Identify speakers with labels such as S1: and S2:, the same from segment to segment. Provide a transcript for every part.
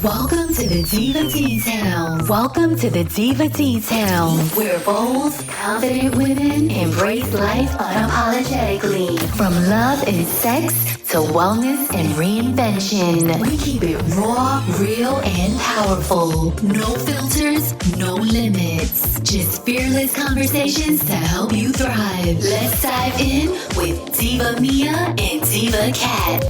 S1: Welcome to the Diva Details. Welcome to the Diva Details, where bold, confident women embrace life unapologetically. From love and sex to wellness and reinvention, we keep it raw, real, and powerful. No filters, no limits. Just fearless conversations to help you thrive. Let's dive in with Diva Mia and Diva Cat.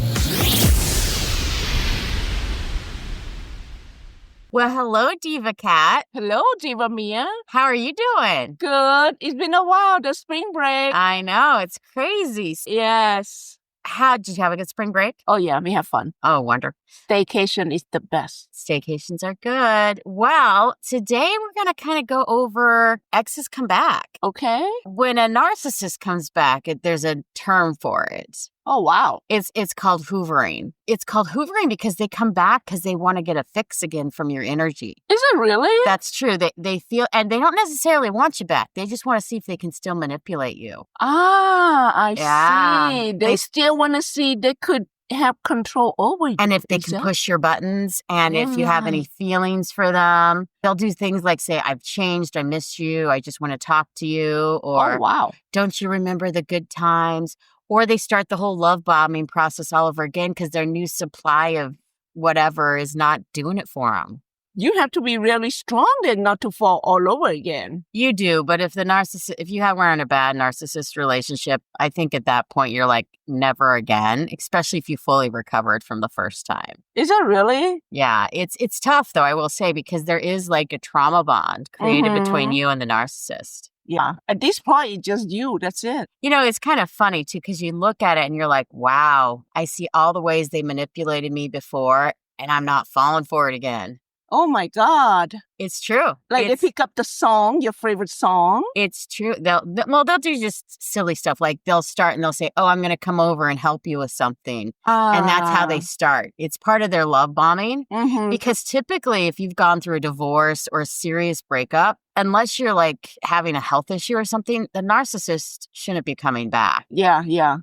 S2: Well, hello, Diva Cat.
S3: Hello, Diva Mia.
S2: How are you doing?
S3: Good. It's been a while, the spring break.
S2: I know, it's crazy.
S3: Yes.
S2: How did you have a good spring break?
S3: Oh, yeah, we have fun.
S2: Oh, wonder.
S3: Staycation is the best.
S2: Staycations are good. Well, today we're going to kind of go over exes come back.
S3: Okay.
S2: When a narcissist comes back, there's a term for it.
S3: Oh, wow.
S2: It's called hoovering. It's called hoovering because they come back because they want to get a fix again from your energy.
S3: Is it really?
S2: That's true. They feel, and they don't necessarily want you back. They just want to see if they can still manipulate you.
S3: I
S2: Yeah.
S3: see. They still want to see they could have control over you.
S2: And if they can push your buttons, and if you have any feelings for them, they'll do things like say, I've changed, I miss you, I just want to talk to you, or
S3: Oh, wow.
S2: don't you remember the good times? Or they start the whole love bombing process all over again because their new supply of whatever is not doing it for them.
S3: You have to be really strong then not to fall all over again.
S2: You do, but if you were in a bad narcissist relationship, I think at that point you're like, never again, especially if you fully recovered from the first time.
S3: Is it really?
S2: Yeah, it's tough though, I will say, because there is like a trauma bond created between you and the narcissist.
S3: Yeah. At this point, it's just you. That's it.
S2: You know, it's kind of funny too, because you look at it and you're like, wow, I see all the ways they manipulated me before and I'm not falling for it again.
S3: Oh, my God.
S2: It's true.
S3: Like they pick up the song, your favorite song.
S2: It's true. They'll do just silly stuff. Like they'll start and they'll say, oh, I'm going to come over and help you with something. And that's how they start. It's part of their love bombing. Because typically if you've gone through a divorce or a serious breakup, unless you're like having a health issue or something, the narcissist shouldn't be coming back.
S3: Yeah.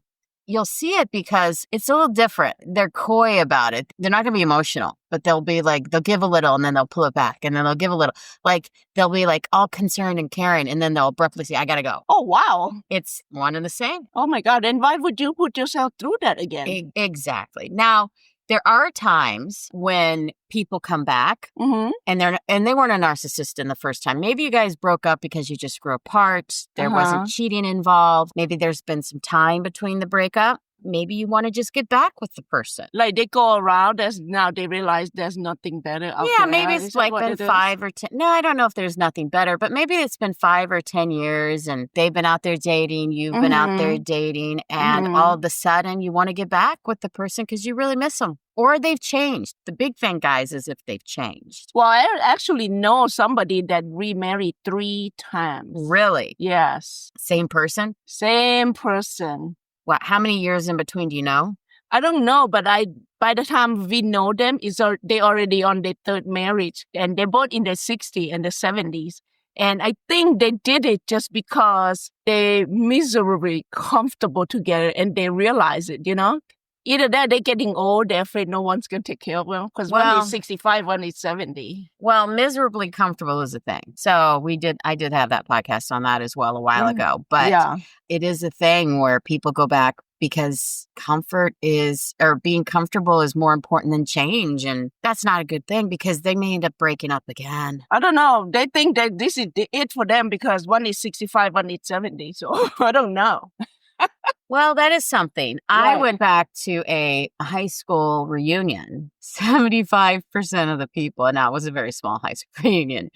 S2: You'll see it because it's a little different. They're coy about it. They're not going to be emotional, but they'll be like, they'll give a little and then they'll pull it back and then they'll give a little. Like they'll be like all concerned and caring and then they'll abruptly say, I got to go.
S3: Oh, wow.
S2: It's one and the same.
S3: Oh, my God. And why would you put yourself through that again?
S2: Exactly. Now, there are times when people come back and they weren't a narcissist in the first time. Maybe you guys broke up because you just grew apart. There wasn't cheating involved. Maybe there's been some time between the breakup. Maybe you want to just get back with the person.
S3: Like they go around, now they realize there's nothing better out there.
S2: Maybe it's like been 5 or 10. No, I don't know if there's nothing better, but maybe it's been 5 or 10 years and they've been out there dating, you've been out there dating, and all of a sudden you want to get back with the person because you really miss them. Or they've changed. The big thing, guys, is if they've changed.
S3: Well, I actually know somebody that remarried 3 times.
S2: Really?
S3: Yes.
S2: Same person?
S3: Same person.
S2: What? How many years in between do you know?
S3: I don't know, but by the time we know them, they already on their 3rd marriage. And they're both in their 60s and their 70s. And I think they did it just because they're miserably comfortable together and they realize it, you know? Either that, they're getting old, they're afraid no one's going to take care of them. Because one is 65, one is 70.
S2: Well, miserably comfortable is a thing. So I did have that podcast on that as well a while ago. But it is a thing where people go back because being comfortable is more important than change. And that's not a good thing because they may end up breaking up again.
S3: I don't know. They think that this is it for them because one is 65, one is 70. So I don't know.
S2: Well, that is something.
S3: Right.
S2: I went back to a high school reunion. 75% of the people, and now it was a very small high school reunion.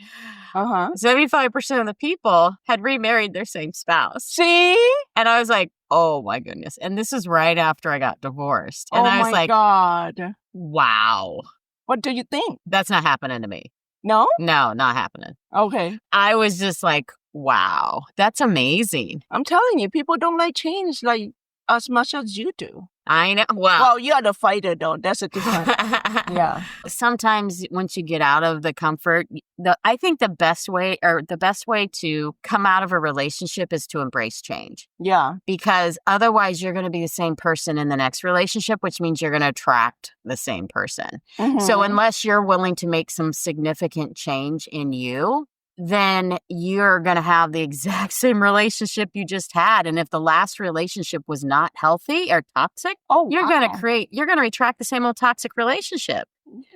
S2: 75% of the people had remarried their same spouse.
S3: See?
S2: And I was like, oh my goodness. And this is right after I got divorced. And I was like,
S3: God.
S2: Wow.
S3: What do you think?
S2: That's not happening to me.
S3: No?
S2: No, not happening.
S3: Okay.
S2: I was just like, wow, that's amazing.
S3: I'm telling you, people don't like change. Like, as much as you do.
S2: I know.
S3: Well, you're the fighter, though. That's a different. Yeah.
S2: Sometimes once you get out of the comfort, I think the best way to come out of a relationship is to embrace change.
S3: Yeah.
S2: Because otherwise you're going to be the same person in the next relationship, which means you're going to attract the same person. So unless you're willing to make some significant change in you, then you're going to have the exact same relationship you just had. And if the last relationship was not healthy or toxic, you're going to attract the same old toxic relationship.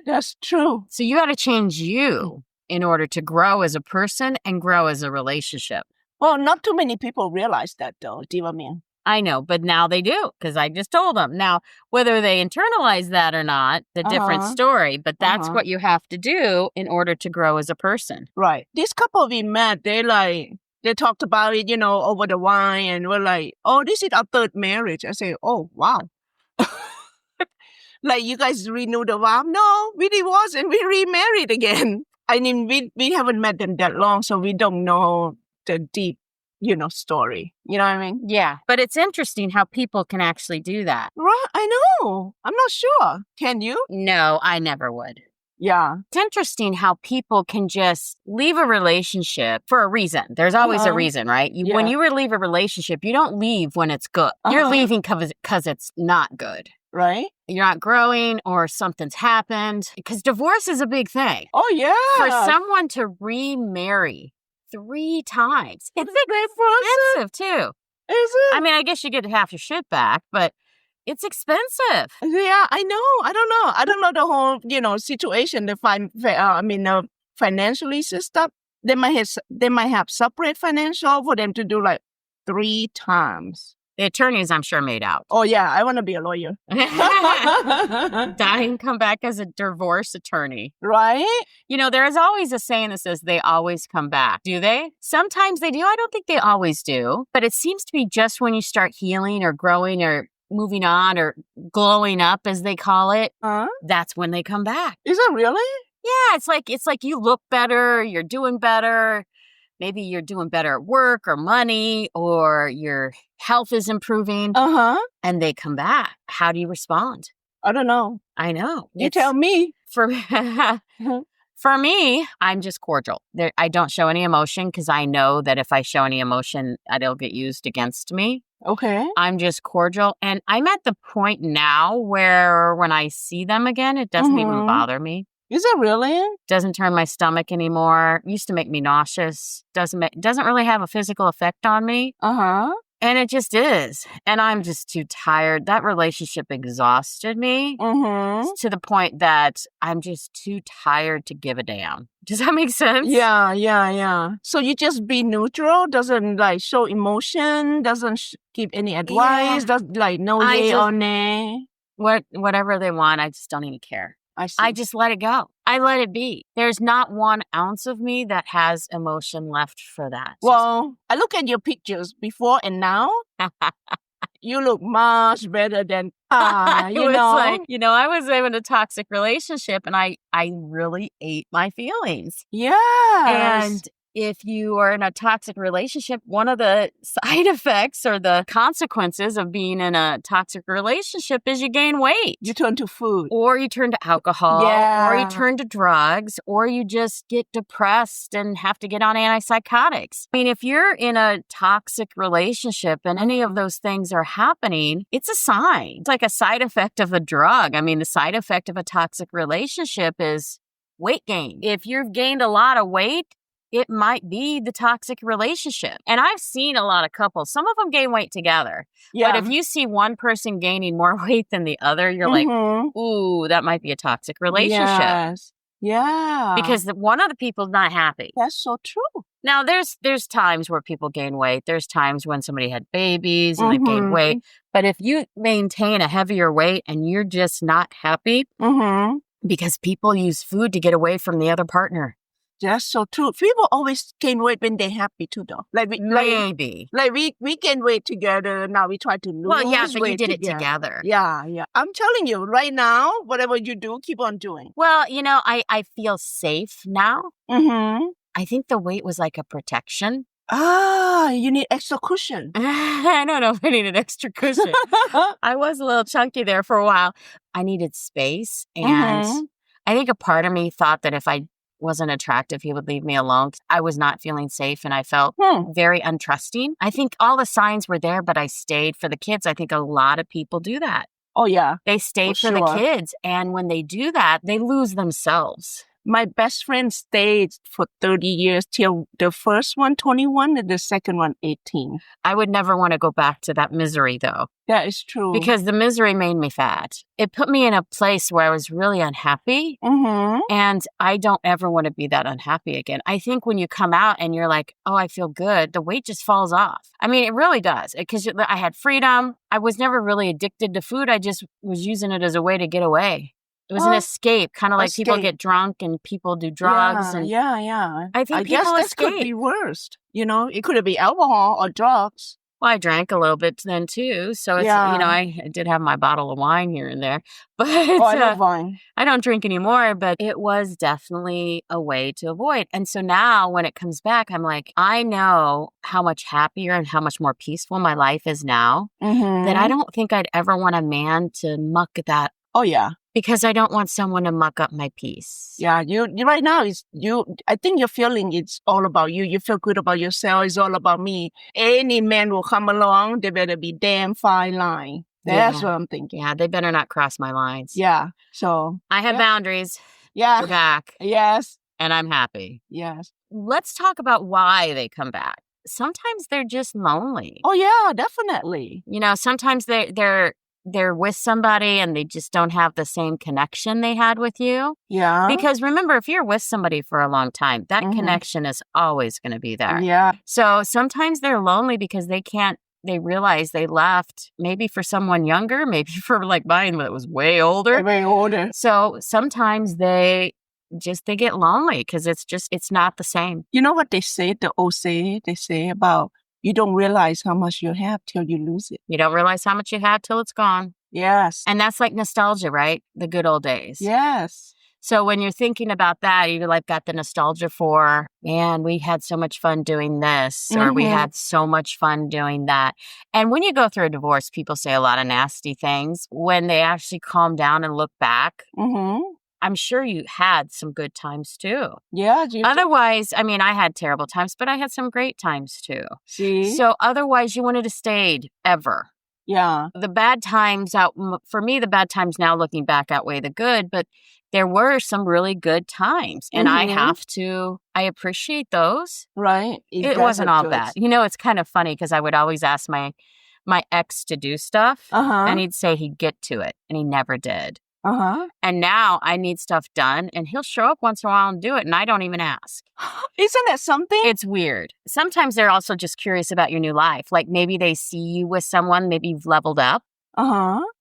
S3: That's true.
S2: So you got to change you in order to grow as a person and grow as a relationship.
S3: Well, not too many people realize that, though, Diva Man.
S2: I know, but now they do, because I just told them. Now, whether they internalize that or not, the different story, but that's what you have to do in order to grow as a person.
S3: Right. This couple we met, they talked about it, over the wine, and we're like, oh, this is our third marriage. I say, oh, wow. Like, you guys renewed the vow? No, we divorced and we remarried again. I mean, we haven't met them that long, so we don't know the deep story. You know what I mean?
S2: Yeah. But it's interesting how people can actually do that.
S3: Right. I know. I'm not sure. Can you?
S2: No, I never would.
S3: Yeah.
S2: It's interesting how people can just leave a relationship for a reason. There's always a reason, right? When you leave a relationship, you don't leave when it's good. You're leaving because it's not good.
S3: Right?
S2: You're not growing or something's happened. Because divorce is a big thing.
S3: Oh, yeah.
S2: For someone to remarry 3 times. It's expensive too.
S3: Is it?
S2: I mean, I guess you get half your shit back, but it's expensive.
S3: Yeah, I know. I don't know the whole, situation, the financially stuff. They might have separate financial for them to do like 3 times.
S2: The attorneys, I'm sure, made out.
S3: Oh, yeah. I want to be a lawyer.
S2: Die and come back as a divorce attorney.
S3: Right?
S2: There is always a saying that says they always come back. Do they? Sometimes they do. I don't think they always do. But it seems to be just when you start healing or growing or moving on or glowing up, as they call it, that's when they come back.
S3: Is it really?
S2: Yeah. It's like you look better. You're doing better. Maybe you're doing better at work or money, or your health is improving. And they come back. How do you respond?
S3: I don't know.
S2: I know.
S3: You tell me.
S2: For me, I'm just cordial. I don't show any emotion because I know that if I show any emotion, it'll get used against me.
S3: Okay.
S2: I'm just cordial. And I'm at the point now where when I see them again, it doesn't even bother me.
S3: Is it really?
S2: Doesn't turn my stomach anymore. Used to make me nauseous. Doesn't really have a physical effect on me. And it just is. And I'm just too tired. That relationship exhausted me to the point that I'm just too tired to give a damn. Does that make sense?
S3: Yeah. So you just be neutral, doesn't show emotion, doesn't give any advice, doesn't no yay or nay.
S2: Whatever they want, I just don't even care. I just let it go. I let it be. There's not 1 ounce of me that has emotion left for that.
S3: Well, I look at your pictures before and now. You look much better than I was in a toxic relationship and I really ate my feelings. Yeah.
S2: And if you are in a toxic relationship, one of the side effects or the consequences of being in a toxic relationship is you gain weight.
S3: You turn to food.
S2: Or you turn to alcohol. Yeah. Or you turn to drugs. Or you just get depressed and have to get on antipsychotics. I mean, if you're in a toxic relationship and any of those things are happening, it's a sign. It's like a side effect of a drug. I mean, the side effect of a toxic relationship is weight gain. If you've gained a lot of weight, it might be the toxic relationship. And I've seen a lot of couples. Some of them gain weight together. Yeah. But if you see one person gaining more weight than the other, you're like, ooh, that might be a toxic relationship.
S3: Yes. Yeah.
S2: Because one of the people's not happy.
S3: That's so true.
S2: Now, there's times where people gain weight. There's times when somebody had babies and they gain weight. But if you maintain a heavier weight and you're just not happy, because people use food to get away from the other partner.
S3: That's so true. People always gain weight when they're happy too, though.
S2: Maybe.
S3: We gain weight together. Now we try to lose weight.
S2: Well, yeah, but you did it together.
S3: Yeah. I'm telling you, right now, whatever you do, keep on doing.
S2: Well, I feel safe now. I think the weight was like a protection.
S3: You need extra cushion.
S2: I don't know if I need an extra cushion. I was a little chunky there for a while. I needed space. And I think a part of me thought that if I wasn't attractive, he would leave me alone. I was not feeling safe and I felt very untrusting. I think all the signs were there, but I stayed for the kids. I think a lot of people do that.
S3: Oh, yeah.
S2: They stay for the kids. And when they do that, they lose themselves.
S3: My best friend stayed for 30 years till the first one, 21, and the second one, 18.
S2: I would never want to go back to that misery, though.
S3: That is true.
S2: Because the misery made me fat. It put me in a place where I was really unhappy. And I don't ever want to be that unhappy again. I think when you come out and you're like, oh, I feel good, the weight just falls off. I mean, it really does. Because I had freedom. I was never really addicted to food. I just was using it as a way to get away. It was an escape, kind of like people get drunk and people do drugs.
S3: Yeah.
S2: I think
S3: guess
S2: people
S3: this
S2: escape.
S3: could be worse. It could be alcohol or drugs.
S2: Well, I drank a little bit then too. So it's, I did have my bottle of wine here and there. But
S3: I love wine.
S2: I don't drink anymore, but it was definitely a way to avoid. And so now when it comes back, I'm like, I know how much happier and how much more peaceful my life is now that I don't think I'd ever want a man to muck that.
S3: Oh, yeah.
S2: Because I don't want someone to muck up my peace.
S3: Yeah, you right now I think your feeling it's all about you. You feel good about yourself. It's all about me. Any man will come along, they better be damn fine line. That's what I'm thinking.
S2: Yeah, they better not cross my lines.
S3: Yeah. So
S2: I have boundaries.
S3: Yeah.
S2: We're back.
S3: Yes.
S2: And I'm happy.
S3: Yes.
S2: Let's talk about why they come back. Sometimes they're just lonely.
S3: Oh yeah, definitely.
S2: Sometimes they're with somebody and they just don't have the same connection they had with you.
S3: Yeah.
S2: Because remember, if you're with somebody for a long time, that connection is always going to be there.
S3: Yeah.
S2: So sometimes they're lonely because they realize they left maybe for someone younger, maybe for like mine that was way older.
S3: Way older.
S2: So sometimes they get lonely because it's not the same.
S3: You know what they say, the old say, they say about you don't realize how much you have till you lose it.
S2: You don't realize how much you have till it's gone.
S3: Yes.
S2: And that's like nostalgia, right? The good old days.
S3: Yes.
S2: So when you're thinking about that, you like got the nostalgia for, man, we had so much fun doing this, or we had so much fun doing that. And when you go through a divorce, people say a lot of nasty things. When they actually calm down and look back, I'm sure you had some good times too.
S3: Yeah.
S2: Otherwise, I mean, I had terrible times, but I had some great times too.
S3: See?
S2: So otherwise, you wouldn't have stayed ever.
S3: Yeah.
S2: The bad times for me, the bad times now looking back outweigh the good, but there were some really good times. And I appreciate those.
S3: Right.
S2: It wasn't all bad. It's kind of funny because I would always ask my ex to do stuff and he'd say he'd get to it and he never did. And now I need stuff done and he'll show up once in a while and do it and I don't even ask.
S3: Isn't that something?
S2: It's weird. Sometimes they're also just curious about your new life. Like maybe they see you with someone, maybe you've leveled up.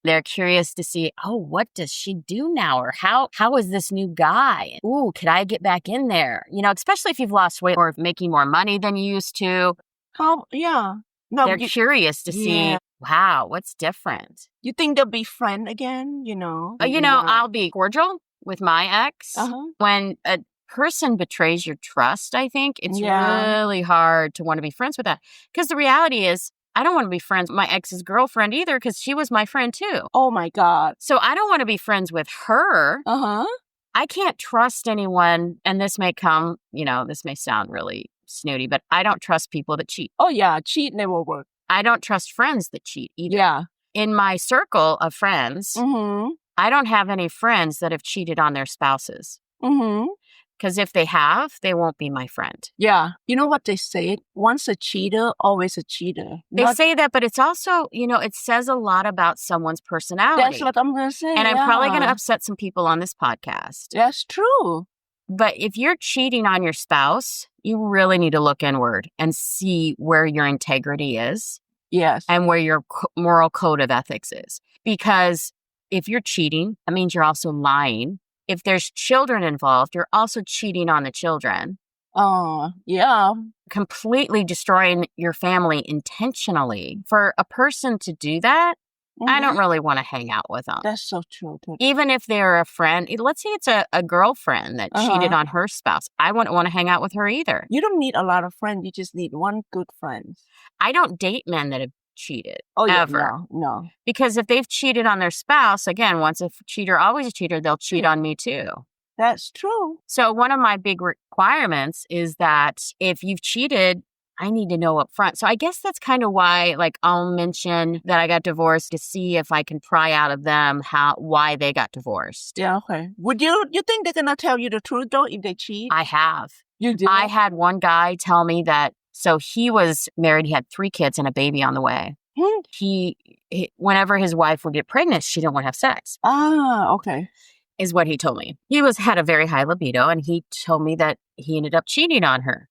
S2: They're curious to see, oh, what does she do now? Or how is this new guy? Ooh, could I get back in there? Especially if you've lost weight or making more money than you used to.
S3: Oh, yeah. No,
S2: they're curious to see, wow, what's different?
S3: You think they'll be friends again,
S2: I'll be cordial with my ex. When a person betrays your trust, I think it's really hard to want to be friends with that. Because the reality is, I don't want to be friends with my ex's girlfriend either because she was my friend too.
S3: Oh my God.
S2: So I don't want to be friends with her. I can't trust anyone. And this may this may sound really snooty, but I don't trust people that cheat.
S3: Oh yeah, cheat never work.
S2: I don't trust friends that cheat either.
S3: Yeah.
S2: In my circle of friends, I don't have any friends that have cheated on their spouses. Because if they have, they won't be my friend.
S3: Yeah. You know what they say? Once a cheater, always a cheater.
S2: They say that, but it's also, it says a lot about someone's personality.
S3: That's what I'm going to say.
S2: And I'm probably going to upset some people on this podcast.
S3: That's true.
S2: But if you're cheating on your spouse, you really need to look inward and see where your integrity is.
S3: Yes.
S2: And where your moral code of ethics is. Because if you're cheating, that means you're also lying. If there's children involved, you're also cheating on the children.
S3: Oh, yeah.
S2: Completely destroying your family intentionally. For a person to do that, I don't really want to hang out with them.
S3: That's so true.
S2: Even if they're a friend, let's say it's a girlfriend that cheated on her spouse. I wouldn't want to hang out with her either.
S3: You don't need a lot of friends. You just need one good friend.
S2: I don't date men that have cheated.
S3: Oh, yeah.
S2: Ever.
S3: No.
S2: Because if they've cheated on their spouse, again, once a cheater, always a cheater, they'll cheat on me too.
S3: That's true.
S2: So one of my big requirements is that if you've cheated, I need to know up front. So I guess that's kind of why, like, I'll mention that I got divorced to see if I can pry out of them why they got divorced.
S3: Yeah, okay. Would you think they're going to tell you the truth, though, if they cheat?
S2: I have.
S3: You did?
S2: I had one guy tell me that, so he was married, he had 3 kids and a baby on the way. He whenever his wife would get pregnant, she didn't want to have sex.
S3: Ah, okay.
S2: Is what he told me. He had a very high libido, and he told me that he ended up cheating on her.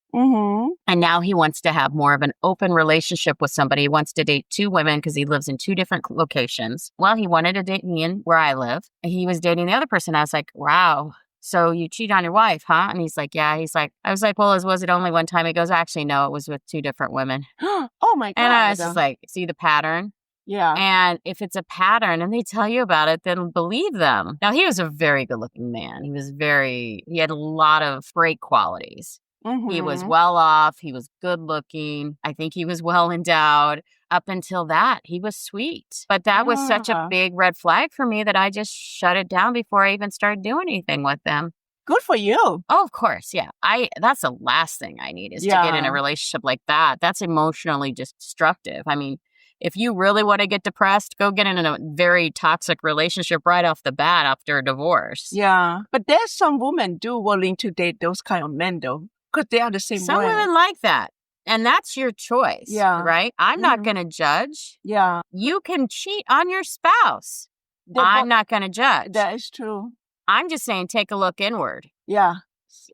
S2: And now he wants to have more of an open relationship with somebody. He wants to date 2 women because he lives in 2 different locations. Well, he wanted to date me in where I live. And he was dating the other person. I was like, wow. So you cheat on your wife, huh? And he's like, yeah. He's like, I was like, well, was it only one time? He goes, actually, no, it was with 2 different women.
S3: Oh my God.
S2: And I was just like, see the pattern?
S3: Yeah.
S2: And if it's a pattern and they tell you about it, then believe them. Now, he was a very good looking man. He had a lot of great qualities. He was well off. He was good looking. I think he was well endowed. Up until that, he was sweet. But that was such a big red flag for me that I just shut it down before I even started doing anything with them.
S3: Good for you.
S2: Oh, of course. Yeah. That's the last thing I need is to get in a relationship like that. That's emotionally destructive. I mean, if you really want to get depressed, go get in a very toxic relationship right off the bat after a divorce.
S3: Yeah. But there's some women willing to date those kind of men, though, because they are the same way.
S2: Some women like that. And that's your choice. Yeah. Right? I'm not going to judge.
S3: Yeah.
S2: You can cheat on your spouse. I'm not going to judge.
S3: That is true.
S2: I'm just saying take a look inward.
S3: Yeah.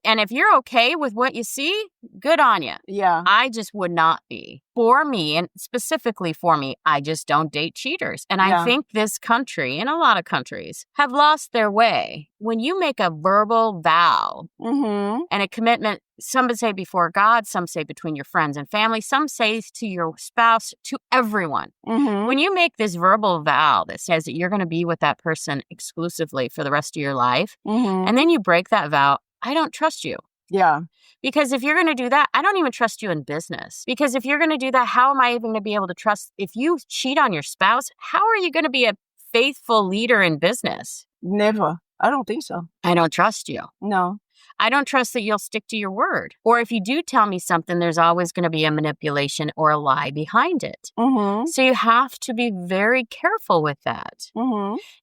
S2: And if you're okay with what you see, good on you.
S3: Yeah.
S2: I just would not be. For me, and specifically for me, I just don't date cheaters. And I think this country and a lot of countries have lost their way. When you make a verbal vow and a commitment, some would say before God, some say between your friends and family, some say to your spouse, to everyone. When you make this verbal vow that says that you're going to be with that person exclusively for the rest of your life, and then you break that vow, I don't trust you.
S3: Yeah.
S2: Because if you're going to do that, I don't even trust you in business. Because if you're going to do that, how am I even going to be able to trust? If you cheat on your spouse, how are you going to be a faithful leader in business?
S3: Never. I don't think so.
S2: I don't trust you.
S3: No.
S2: I don't trust that you'll stick to your word. Or if you do tell me something, there's always going to be a manipulation or a lie behind it. So you have to be very careful with that.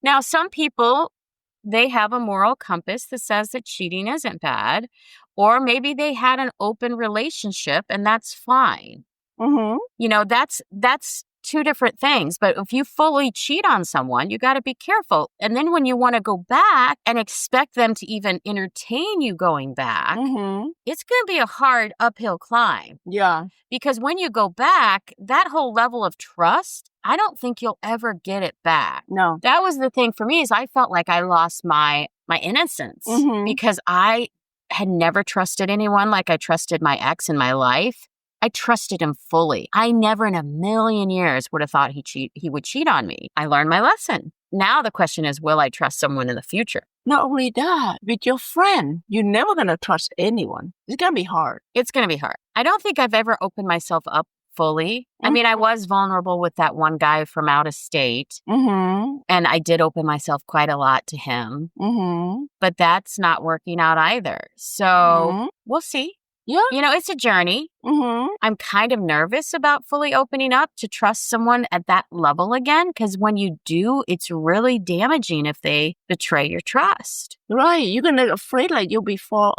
S2: Now, some people, they have a moral compass that says that cheating isn't bad, or maybe they had an open relationship and that's fine. You know, that's 2 different things. But if you fully cheat on someone, you got to be careful. And then when you want to go back and expect them to even entertain you going back, it's going to be a hard uphill climb.
S3: Yeah.
S2: Because when you go back, that whole level of trust, I don't think you'll ever get it back.
S3: No.
S2: That was the thing for me is I felt like I lost my innocence because I had never trusted anyone like I trusted my ex in my life. I trusted him fully. I never in a million years would have thought he would cheat on me. I learned my lesson. Now the question is, will I trust someone in the future?
S3: Not only that, with your friend, you're never going to trust anyone. It's going to be hard.
S2: It's going to be hard. I don't think I've ever opened myself up fully. I mean, I was vulnerable with that one guy from out of state. And I did open myself quite a lot to him. But that's not working out either. So we'll see.
S3: Yeah.
S2: You know, it's a journey. I'm kind of nervous about fully opening up to trust someone at that level again, because when you do, it's really damaging if they betray your trust.
S3: Right. You're going to afraid like you'll be fall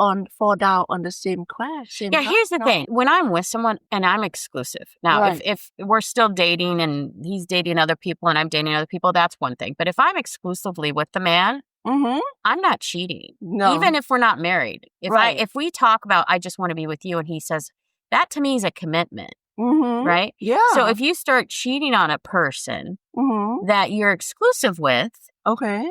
S3: down on the same crash.
S2: Here's the thing. When I'm with someone and I'm exclusive. Now, if we're still dating and he's dating other people and I'm dating other people, that's one thing. But if I'm exclusively with the man, I'm not cheating.
S3: No.
S2: Even if we're not married. If we talk about, I just want to be with you, and he says, that to me is a commitment. Right?
S3: Yeah.
S2: So if you start cheating on a person that you're exclusive with,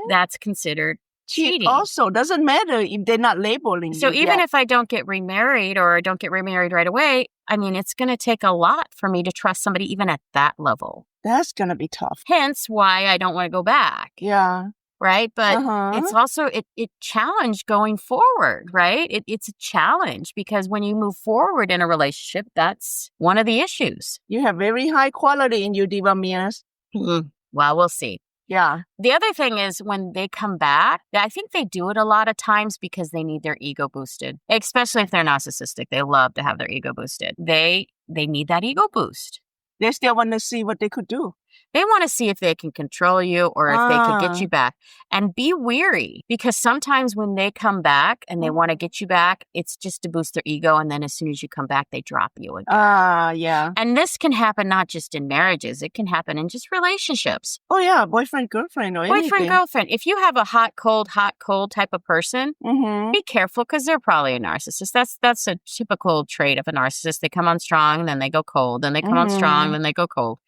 S2: that's considered cheating.
S3: Also, doesn't matter if they're not labeling you.
S2: So even if I don't get remarried or don't get remarried right away, I mean, it's going to take a lot for me to trust somebody even at that level.
S3: That's going to be tough.
S2: Hence why I don't want to go back.
S3: Yeah.
S2: Right. But it's also, it challenged going forward, right? It's a challenge because when you move forward in a relationship, that's one of the issues.
S3: You have very high quality in you, Diva Mias.
S2: Well, we'll see.
S3: Yeah.
S2: The other thing is when they come back, I think they do it a lot of times because they need their ego boosted, especially if they're narcissistic. They love to have their ego boosted. They need that ego boost.
S3: They still want to see what they could do.
S2: They want to see if they can control you or if they can get you back. And be weary because sometimes when they come back and they want to get you back, it's just to boost their ego. And then as soon as you come back, they drop you again.
S3: Yeah.
S2: And this can happen not just in marriages. It can happen in just relationships.
S3: Oh, yeah. Boyfriend, girlfriend or anything.
S2: Boyfriend, girlfriend. If you have a hot, cold type of person, be careful because they're probably a narcissist. That's a typical trait of a narcissist. They come on strong, then they go cold. Then they come on strong, then they go cold.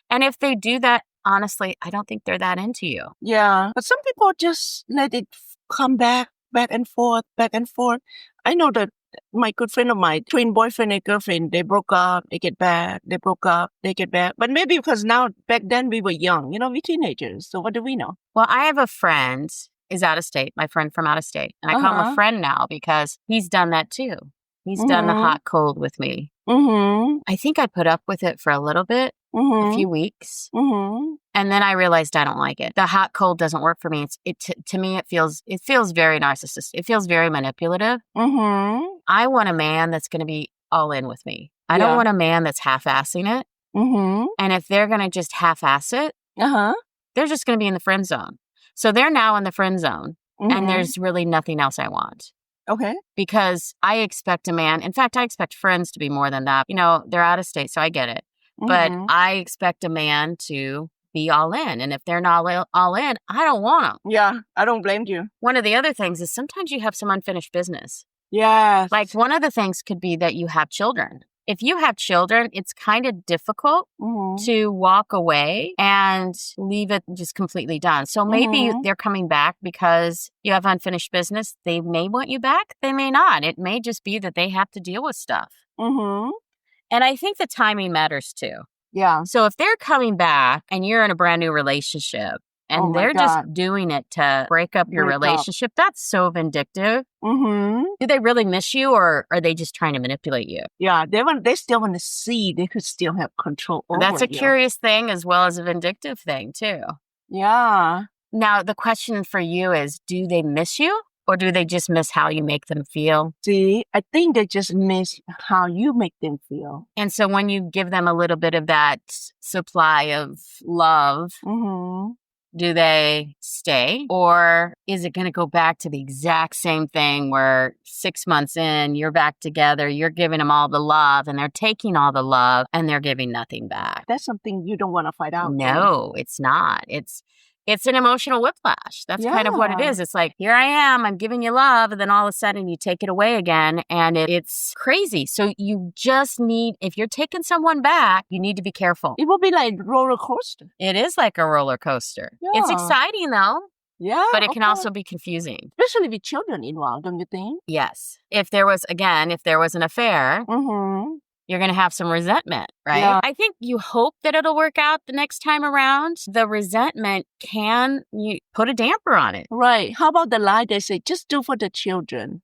S2: And if they do that, honestly, I don't think they're that into you.
S3: Yeah. But some people just let it come back and forth. I know that my good friend of mine, twin boyfriend and girlfriend, they broke up, they get back, they broke up, they get back. But maybe because now, back then we were young, we're teenagers. So what do we know?
S2: Well, I have a friend is out of state, my friend from out of state. And I call him a friend now because he's done that too. He's done the hot, cold with me. I think I put up with it for a little bit. A few weeks. And then I realized I don't like it. The hot cold doesn't work for me. To me, it feels very narcissistic. It feels very manipulative. I want a man that's going to be all in with me. I don't want a man that's half-assing it. And if they're going to just half-ass it, they're just going to be in the friend zone. So they're now in the friend zone. And there's really nothing else I want.
S3: Okay.
S2: Because I expect a man, in fact, I expect friends to be more than that. They're out of state, so I get it. But I expect a man to be all in. And if they're not all in, I don't want them.
S3: Yeah, I don't blame you.
S2: One of the other things is sometimes you have some unfinished business.
S3: Yes.
S2: Like one of the things could be that you have children. If you have children, it's kind of difficult to walk away and leave it just completely done. So maybe they're coming back because you have unfinished business. They may want you back. They may not. It may just be that they have to deal with stuff. And I think the timing matters too.
S3: Yeah.
S2: So if they're coming back and you're in a brand new relationship and they're just doing it to break up your relationship, that's so vindictive. Do they really miss you or are they just trying to manipulate you?
S3: Yeah, they still want to see they could still have control over
S2: That's a
S3: you.
S2: curious thing as well as a vindictive thing too.
S3: Yeah.
S2: Now, the question for you is, do they miss you? Or do they just miss how you make them feel?
S3: See, I think they just miss how you make them feel.
S2: And so when you give them a little bit of that supply of love, do they stay? Or is it going to go back to the exact same thing where 6 months in, you're back together, you're giving them all the love and they're taking all the love and they're giving nothing back?
S3: That's something you don't want to find out.
S2: No, it's not. It's an emotional whiplash. That's kind of what it is. It's like, here I am, I'm giving you love, and then all of a sudden you take it away again, and it's crazy. So you just need, if you're taking someone back, you need to be careful.
S3: It will be like roller coaster.
S2: It is like a roller coaster.
S3: Yeah.
S2: It's exciting, though.
S3: Yeah.
S2: But it can also be confusing.
S3: Especially with children involved, don't you think?
S2: Yes. If there was an affair, you're going to have some resentment, right?
S3: Yeah.
S2: I think you hope that it'll work out the next time around. The resentment you put a damper on it.
S3: Right. How about the lie they say, just do for the children?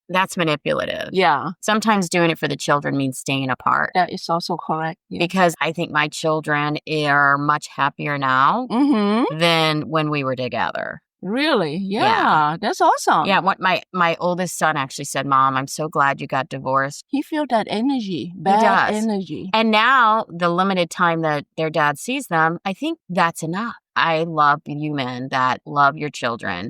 S2: That's manipulative.
S3: Yeah.
S2: Sometimes doing it for the children means staying apart.
S3: That is also correct. Yeah.
S2: Because I think my children are much happier now than when we were together.
S3: Really? Yeah. That's awesome.
S2: Yeah. What my oldest son actually said, Mom, I'm so glad you got divorced.
S3: He feels that energy, bad energy.
S2: And now the limited time that their dad sees them, I think that's enough. I love you men that love your children,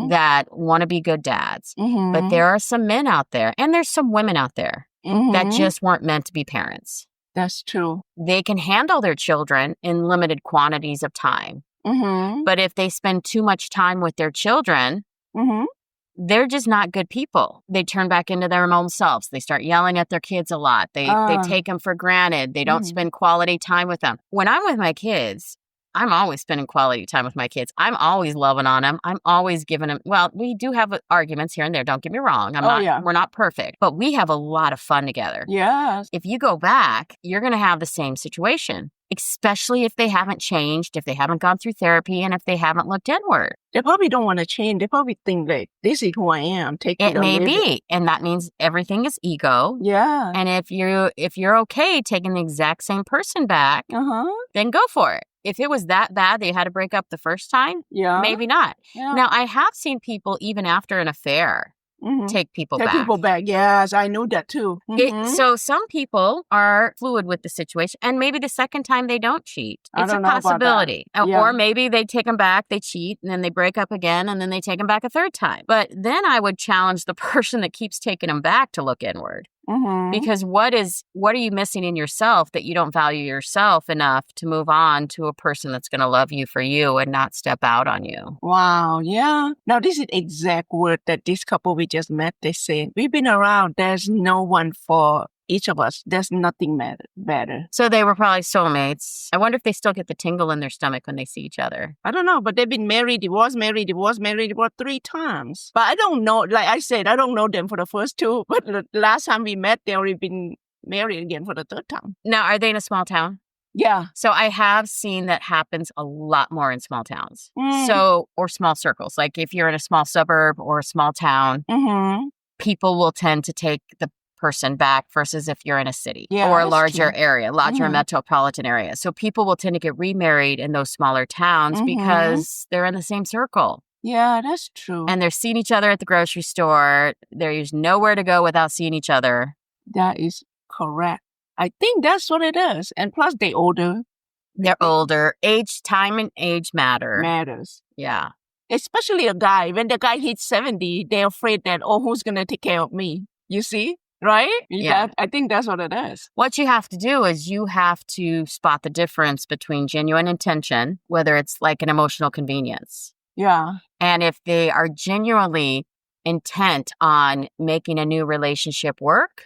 S2: that want to be good dads. But there are some men out there and there's some women out there that just weren't meant to be parents.
S3: That's true.
S2: They can handle their children in limited quantities of time. But if they spend too much time with their children, they're just not good people. They turn back into their own selves. They start yelling at their kids a lot. They take them for granted. They don't spend quality time with them. When I'm with my kids, I'm always spending quality time with my kids. I'm always loving on them. I'm always giving them, well, we do have arguments here and there. Don't get me wrong. We're not perfect, but we have a lot of fun together.
S3: Yes.
S2: If you go back, you're going to have the same situation, especially if they haven't changed, if they haven't gone through therapy, and if they haven't looked inward.
S3: They probably don't want to change. They probably think that this is who I am.
S2: It may be. And that means everything is ego.
S3: Yeah.
S2: And if you're okay taking the exact same person back, then go for it. If it was that bad that you had to break up the first time, maybe not. Yeah. Now, I have seen people, even after an affair, take people back.
S3: Take people back. Yes, I know that too.
S2: So some people are fluid with the situation, and maybe the second time they don't cheat. It's a possibility. Or maybe they take them back, they cheat, and then they break up again, and then they take them back a third time. But then I would challenge the person that keeps taking them back to look inward. Because what are you missing in yourself that you don't value yourself enough to move on to a person that's going to love you for you and not step out on you?
S3: Wow. Yeah. Now, this is exact word that this couple we just met, they say, we've been around. There's no one for each of us. There's nothing better.
S2: So they were probably soulmates. I wonder if they still get the tingle in their stomach when they see each other.
S3: I don't know, but they've been married, divorced, married, divorced, married, divorced 3 times. But I don't know, like I said, I don't know them for the first 2, but the last time we met, they already been married again for the 3rd time.
S2: Now, are they in a small town?
S3: Yeah.
S2: So I have seen that happens a lot more in small towns. Or small circles. Like if you're in a small suburb or a small town, people will tend to take the person back versus if you're in a city or a larger area, larger metropolitan area. So people will tend to get remarried in those smaller towns because they're in the same circle.
S3: Yeah, that's true.
S2: And they're seeing each other at the grocery store. There's nowhere to go without seeing each other.
S3: That is correct. I think that's what it is. And plus they're older.
S2: They're older. Time and age matters. Yeah.
S3: Especially a guy. When the guy hits 70, they're afraid that, who's going to take care of me? You see? Right?
S2: Yeah.
S3: I think that's what it is.
S2: What you have to do is you have to spot the difference between genuine intention, whether it's like an emotional convenience.
S3: Yeah.
S2: And if they are genuinely intent on making a new relationship work,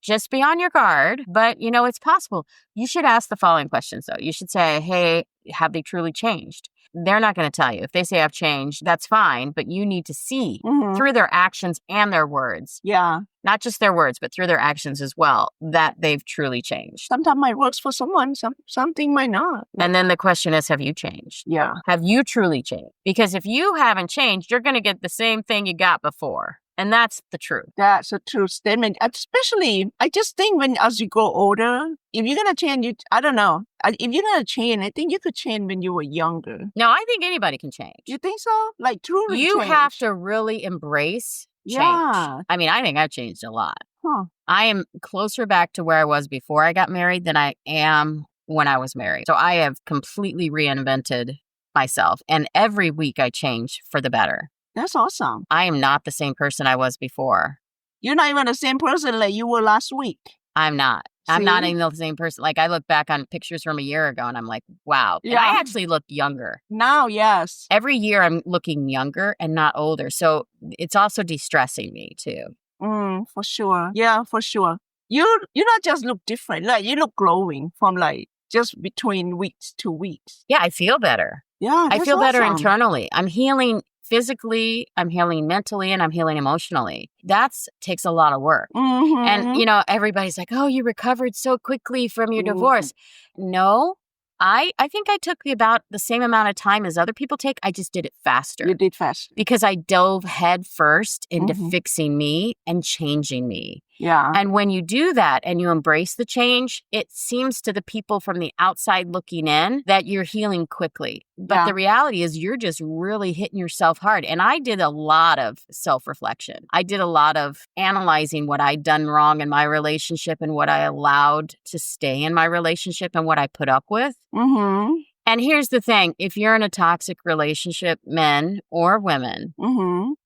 S2: just be on your guard. But, it's possible. You should ask the following questions, though. You should say, hey, have they truly changed? They're not going to tell you. If they say I've changed, that's fine. But you need to see through their actions and their words.
S3: Yeah.
S2: Not just their words, but through their actions as well, that they've truly changed.
S3: Sometimes might work for someone, something might not.
S2: And then the question is, have you changed?
S3: Yeah.
S2: Have you truly changed? Because if you haven't changed, you're going to get the same thing you got before. And that's the truth.
S3: That's a true statement. Especially, I just think as you grow older, if you're going to change, I don't know. If you're going to change, I think you could change when you were younger.
S2: No, I think anybody can change.
S3: You think so? Like truly
S2: You
S3: change.
S2: have to really embrace change.
S3: Yeah.
S2: I mean, I think I've changed a lot.
S3: Huh.
S2: I am closer back to where I was before I got married than I am when I was married. So I have completely reinvented myself. And every week I change for the better.
S3: That's awesome.
S2: I am not the same person I was before.
S3: You're not even the same person like you were last week.
S2: I'm not.
S3: See?
S2: I'm not even the same person. Like I look back on pictures from a year ago and I'm like, wow.
S3: Yeah.
S2: And I actually look younger.
S3: Now, yes.
S2: Every year I'm looking younger and not older. So it's also de-stressing me too.
S3: For sure. Yeah, for sure. You not just look different. Like you look glowing from like just between weeks to weeks.
S2: Yeah, I feel better.
S3: Yeah,
S2: I feel better
S3: awesome.
S2: internally. I'm healing physically, I'm healing mentally, and I'm healing emotionally. That takes a lot of work. And, everybody's like, oh, you recovered so quickly from your divorce. No, I think I took about the same amount of time as other people take. I just did it faster.
S3: You did faster.
S2: Because I dove head first into fixing me and changing me.
S3: Yeah.
S2: And when you do that and you embrace the change, it seems to the people from the outside looking in that you're healing quickly. But the reality is you're just really hitting yourself hard. And I did a lot of self-reflection. I did a lot of analyzing what I'd done wrong in my relationship and what I allowed to stay in my relationship and what I put up with. And here's the thing. If you're in a toxic relationship, men or women,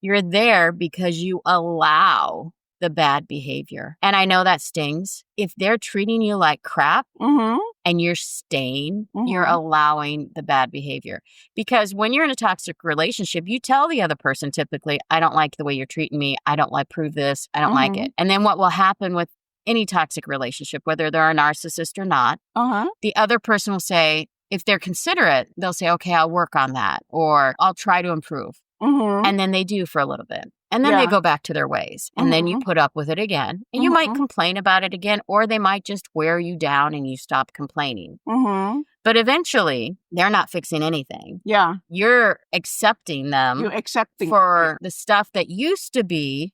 S2: you're there because you allow the bad behavior. And I know that stings. If they're treating you like crap and you're staying, you're allowing the bad behavior. Because when you're in a toxic relationship, you tell the other person typically, I don't like the way you're treating me. I don't like, prove this. I don't like it. And then what will happen with any toxic relationship, whether they're a narcissist or not, the other person will say, if they're considerate, they'll say, okay, I'll work on that, or I'll try to improve. And then they do for a little bit. And then they go back to their ways. And then you put up with it again. And you might complain about it again, or they might just wear you down and you stop complaining. But eventually, they're not fixing anything.
S3: Yeah.
S2: You're accepting them
S3: You're accepting
S2: for the stuff that used to be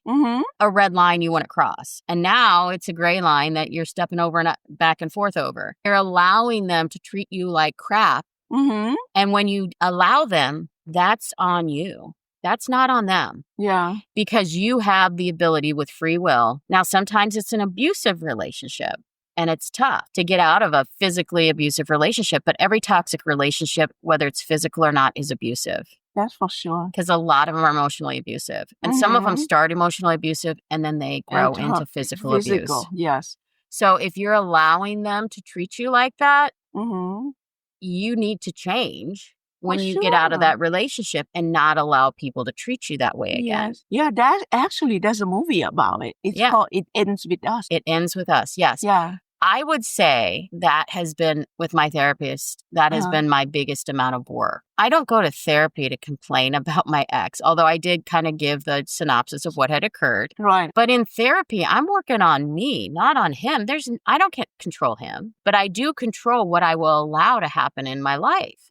S2: a red line you wouldn't cross. And now it's a gray line that you're stepping over and back and forth over. You're allowing them to treat you like crap. And when you allow them, that's on you. That's not on them.
S3: Yeah.
S2: Because you have the ability with free will. Now, sometimes it's an abusive relationship and it's tough to get out of a physically abusive relationship. But every toxic relationship, whether it's physical or not, is abusive.
S3: That's for sure.
S2: Because a lot of them are emotionally abusive. And some of them start emotionally abusive and then they grow into physical abuse.
S3: Yes.
S2: So if you're allowing them to treat you like that, you need to change when you get out of that relationship and not allow people to treat you that way again.
S3: Yeah, there's a movie about it. It's called It Ends With Us.
S2: It Ends With Us, yes.
S3: Yeah.
S2: I would say that has been, with my therapist, that has been my biggest amount of work. I don't go to therapy to complain about my ex, although I did kind of give the synopsis of what had occurred.
S3: Right.
S2: But in therapy, I'm working on me, not on him. I don't control him, but I do control what I will allow to happen in my life.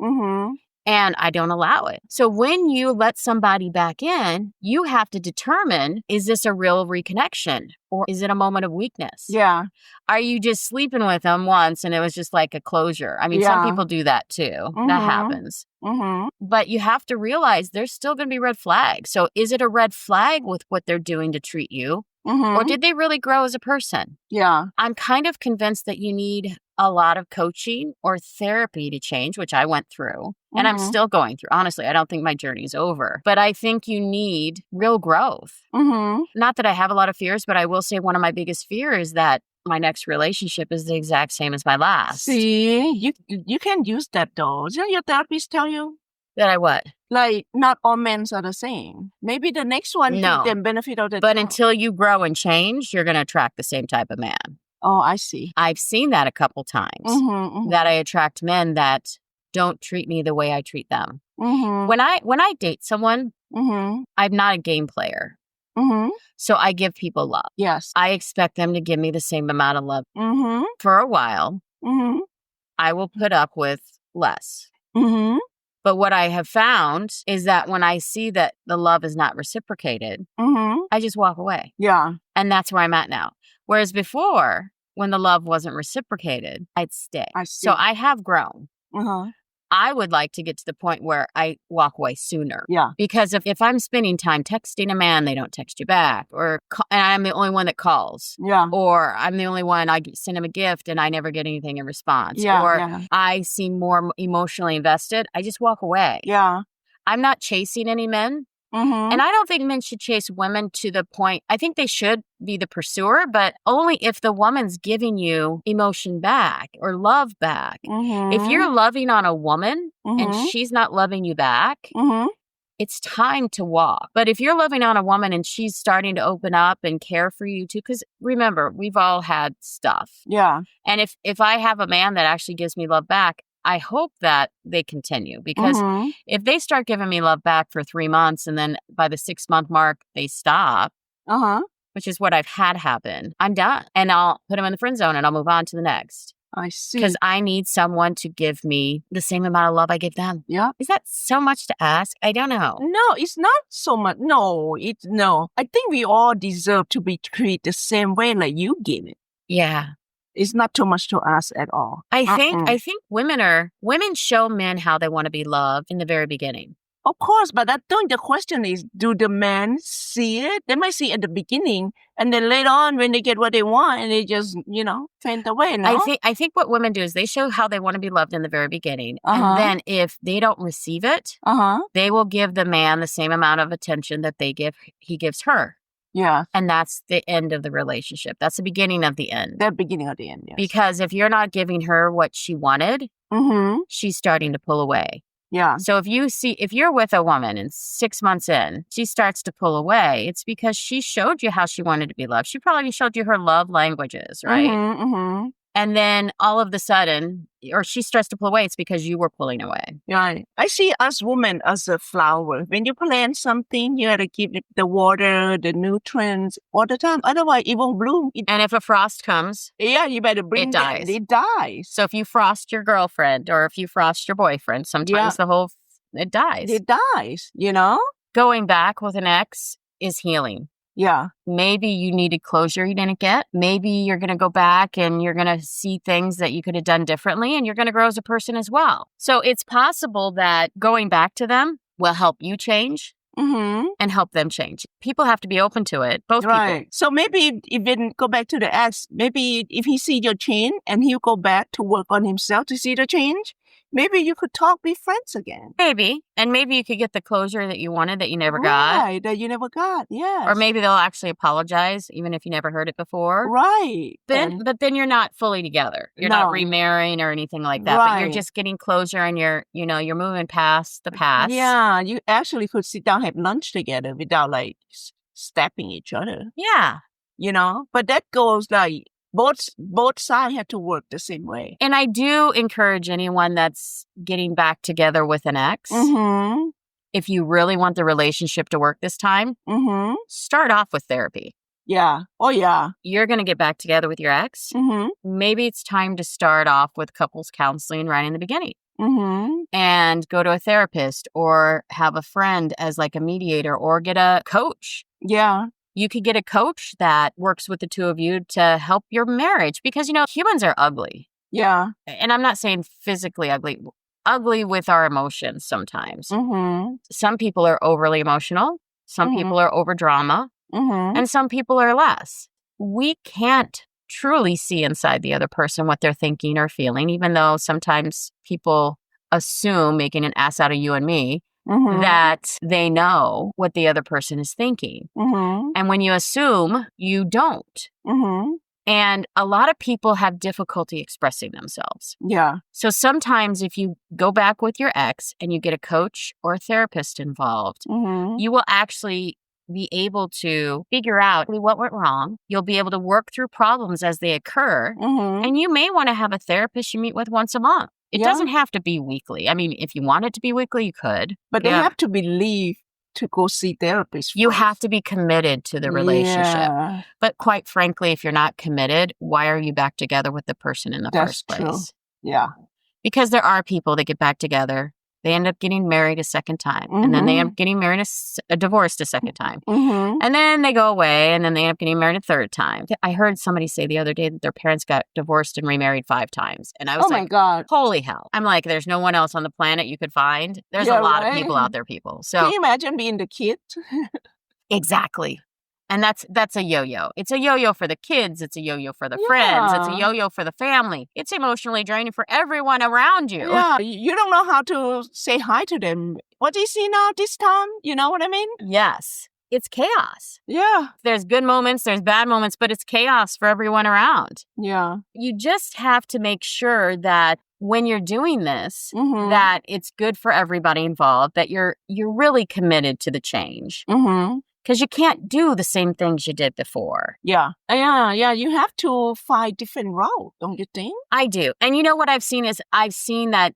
S2: And I don't allow it. So when you let somebody back in, you have to determine, is this a real reconnection or is it a moment of weakness?
S3: Yeah.
S2: Are you just sleeping with them once and it was just like a closure? I mean, some people do that too. That happens. But you have to realize there's still going to be red flags. So is it a red flag with what they're doing to treat you? Or did they really grow as a person?
S3: Yeah.
S2: I'm kind of convinced that you need a lot of coaching or therapy to change, which I went through. And I'm still going through. Honestly, I don't think my journey is over. But I think you need real growth. Not that I have a lot of fears, but I will say one of my biggest fears is that my next relationship is the exact same as my last.
S3: See, you can use that though. Didn't your therapist tell you?
S2: That I what?
S3: Like, not all men are the same. Maybe the next one
S2: No.
S3: give them benefit of the
S2: But
S3: doubt.
S2: until you grow and change, you're going to attract the same type of man.
S3: Oh, I see.
S2: I've seen that a couple times, that I attract men that don't treat me the way I treat them. When I date someone, I'm not a game player. So I give people love.
S3: Yes.
S2: I expect them to give me the same amount of love. For a while, I will put up with less. But what I have found is that when I see that the love is not reciprocated, I just walk away.
S3: Yeah.
S2: And that's where I'm at now. Whereas before, when the love wasn't reciprocated, I'd stay.
S3: I see.
S2: So I have grown. I would like to get to the point where I walk away sooner.
S3: Yeah.
S2: Because if I'm spending time texting a man, they don't text you back. Or and I'm the only one that calls.
S3: Yeah.
S2: Or I'm the only one, I send him a gift and I never get anything in response.
S3: Yeah,
S2: or
S3: yeah.
S2: I seem more emotionally invested. I just walk away.
S3: Yeah.
S2: I'm not chasing any men. And I don't think men should chase women to the point. I think they should be the pursuer, but only if the woman's giving you emotion back or love back. If you're loving on a woman and she's not loving you back, it's time to walk. But if you're loving on a woman and she's starting to open up and care for you too, because remember, we've all had stuff.
S3: Yeah.
S2: And if I have a man that actually gives me love back, I hope that they continue, because if they start giving me love back for 3 months and then by the 6-month mark, they stop, which is what I've had happen, I'm done. And I'll put them in the friend zone and I'll move on to the next.
S3: I see.
S2: Because I need someone to give me the same amount of love I give them.
S3: Yeah.
S2: Is that so much to ask? I don't know.
S3: No, it's not so much. No. I think we all deserve to be treated the same way like you give it.
S2: Yeah.
S3: It's not too much to ask at all.
S2: I think women show men how they want to be loved in the very beginning.
S3: Of course, but I think the question is, do the men see it? They might see it at the beginning, and then later on, when they get what they want, and they just, faint away. No?
S2: I think what women do is they show how they want to be loved in the very beginning, and then if they don't receive it, they will give the man the same amount of attention that he gives her.
S3: Yeah.
S2: And that's the end of the relationship. That's the beginning of the end.
S3: The beginning of the end, yes.
S2: Because if you're not giving her what she wanted, she's starting to pull away.
S3: Yeah.
S2: So if you're with a woman and 6 months in, she starts to pull away, it's because she showed you how she wanted to be loved. She probably showed you her love languages, right? And then all of the sudden, or she starts to pull away, it's because you were pulling away.
S3: Right. I see us women as a flower. When you plant something, you have to give it the water, the nutrients all the time. Otherwise, it won't bloom.
S2: And if a frost comes,
S3: you better bring
S2: it dies.
S3: It dies.
S2: So if you frost your girlfriend or if you frost your boyfriend, sometimes it dies.
S3: It dies,
S2: Going back with an ex is healing.
S3: Yeah.
S2: Maybe you needed closure you didn't get. Maybe you're going to go back and you're going to see things that you could have done differently, and you're going to grow as a person as well. So it's possible that going back to them will help you change and help them change. People have to be open to it, both people.
S3: So maybe even go back to the ex, maybe if he see your change and he'll go back to work on himself to see the change, maybe you could be friends again.
S2: Maybe. And maybe you could get the closure that you wanted that you never got.
S3: Right, that you never got, yes.
S2: Or maybe they'll actually apologize, even if you never heard it before.
S3: Right.
S2: But then you're not fully together. You're not remarrying or anything like that.
S3: Right.
S2: But you're just getting closure and you're moving past the past.
S3: Yeah, you actually could sit down, have lunch together without stabbing each other.
S2: Yeah.
S3: But that goes both sides have to work the same way.
S2: And I do encourage anyone that's getting back together with an ex, if you really want the relationship to work this time, start off with therapy.
S3: Yeah. Oh, yeah.
S2: You're going to get back together with your ex. Maybe it's time to start off with couples counseling right in the beginning. And go to a therapist or have a friend as a mediator or get a coach.
S3: Yeah.
S2: You could get a coach that works with the two of you to help your marriage because, humans are ugly.
S3: Yeah.
S2: And I'm not saying physically ugly with our emotions sometimes. Some people are overly emotional. Some people are over drama. And some people are less. We can't truly see inside the other person what they're thinking or feeling, even though sometimes people assume, making an ass out of you and me, that they know what the other person is thinking. And when you assume, you don't. And a lot of people have difficulty expressing themselves.
S3: Yeah.
S2: So sometimes if you go back with your ex and you get a coach or a therapist involved, you will actually be able to figure out what went wrong. You'll be able to work through problems as they occur. And you may want to have a therapist you meet with once a month. It doesn't have to be weekly. I mean, if you want it to be weekly, you could.
S3: But they have to believe to go see therapists.
S2: You have to be committed to the relationship.
S3: Yeah.
S2: But quite frankly, if you're not committed, why are you back together with the person in the first place?
S3: True. Yeah.
S2: Because there are people that get back together. They end up getting married a second time. And then they end up getting married divorced a second time. And then they go away and then they end up getting married a third time. I heard somebody say the other day that their parents got divorced and remarried 5 times. And I was
S3: my God.
S2: Holy hell. I'm like, there's no one else on the planet you could find. There's a lot of people out there, people. So
S3: can you imagine being the kid?
S2: Exactly. And that's a yo-yo. It's a yo-yo for the kids. It's a yo-yo for the friends. It's a yo-yo for the family. It's emotionally draining for everyone around you.
S3: Yeah, you don't know how to say hi to them. What is he now this time? You know what I mean?
S2: Yes. It's chaos.
S3: Yeah.
S2: There's good moments, there's bad moments, but it's chaos for everyone around.
S3: Yeah.
S2: You just have to make sure that when you're doing this, that it's good for everybody involved, that you're really committed to the change. Because you can't do the same things you did before.
S3: Yeah. You have to find different route, don't you think?
S2: I do. And you know what I've seen that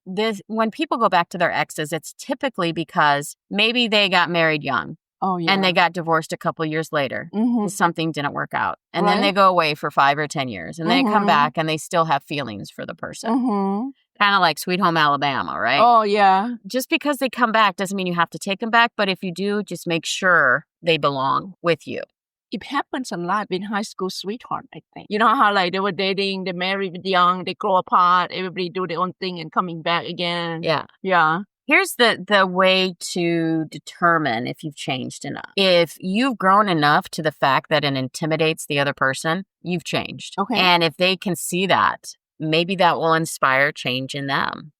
S2: when people go back to their exes, it's typically because maybe they got married young.
S3: Oh, yeah.
S2: And they got divorced a couple years later. Something didn't work out. And then they go away for 5 or 10 years. And they come back and they still have feelings for the person. Kind of like Sweet Home Alabama, right?
S3: Oh, yeah.
S2: Just because they come back doesn't mean you have to take them back. But if you do, just make sure they belong with you.
S3: It happens a lot with high school sweetheart, I think. You know how they were dating, they married young, they grow apart, everybody do their own thing and coming back again.
S2: Yeah.
S3: Yeah.
S2: Here's the way to determine if you've changed enough. If you've grown enough to the fact that it intimidates the other person, you've changed.
S3: Okay.
S2: And if they can see that, maybe that will inspire change in them.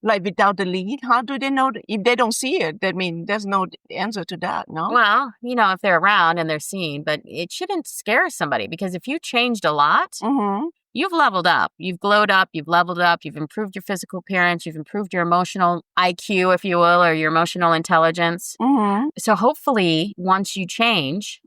S3: Like without the lead, how do they know? If they don't see it, that means there's no answer to that, no?
S2: Well, if they're around and they're seen, but it shouldn't scare somebody because if you changed a lot, you've leveled up, you've glowed up, you've leveled up, you've improved your physical appearance, you've improved your emotional IQ, if you will, or your emotional intelligence. So hopefully once you change,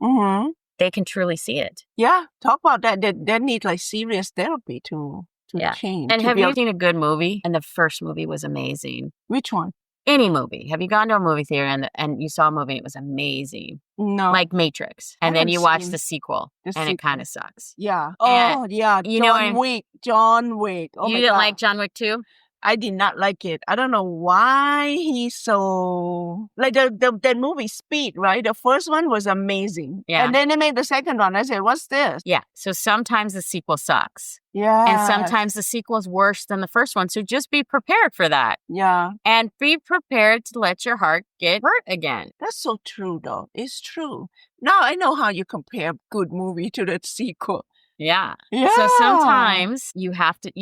S2: they can truly see it.
S3: Yeah, talk about that. They need like serious therapy to change.
S2: And have you seen a good movie? And the first movie was amazing.
S3: Which one?
S2: Any movie. Have you gone to a movie theater and you saw a movie and it was amazing?
S3: No.
S2: Like Matrix. And then you watch the sequel and it kind of sucks.
S3: Yeah.
S2: And
S3: yeah.
S2: you know
S3: John Wick. Oh,
S2: you
S3: my
S2: didn't
S3: God.
S2: like John Wick 2?
S3: I did not like it. I don't know why he's so... Like the movie Speed, right? The first one was amazing.
S2: Yeah.
S3: And then they made the second one. I said, what's this?
S2: Yeah. So sometimes the sequel sucks.
S3: Yeah.
S2: And sometimes the sequel is worse than the first one. So just be prepared for that.
S3: Yeah.
S2: And be prepared to let your heart get hurt again.
S3: That's so true, though. It's true. Now I know how you compare good movie to the sequel.
S2: Yeah.
S3: Yeah.
S2: So sometimes you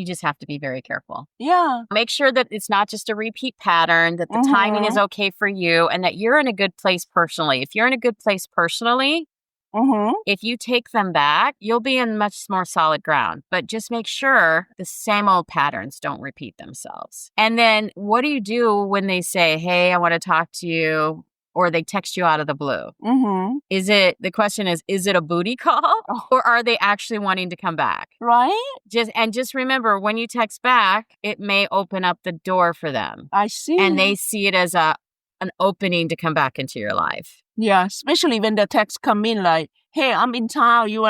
S2: just have to be very careful.
S3: Yeah.
S2: Make sure that it's not just a repeat pattern, that the timing is okay for you, and that you're in a good place personally. If you're in a good place personally, if you take them back, you'll be in much more solid ground. But just make sure the same old patterns don't repeat themselves. And then what do you do when they say, hey, I want to talk to you? Or they text you out of the blue. The question is it a booty call? Or are they actually wanting to come back?
S3: Right?
S2: Just remember, when you text back, it may open up the door for them.
S3: I see.
S2: And they see it as an opening to come back into your life.
S3: Yeah, especially when the texts come in like, hey, I'm in town. You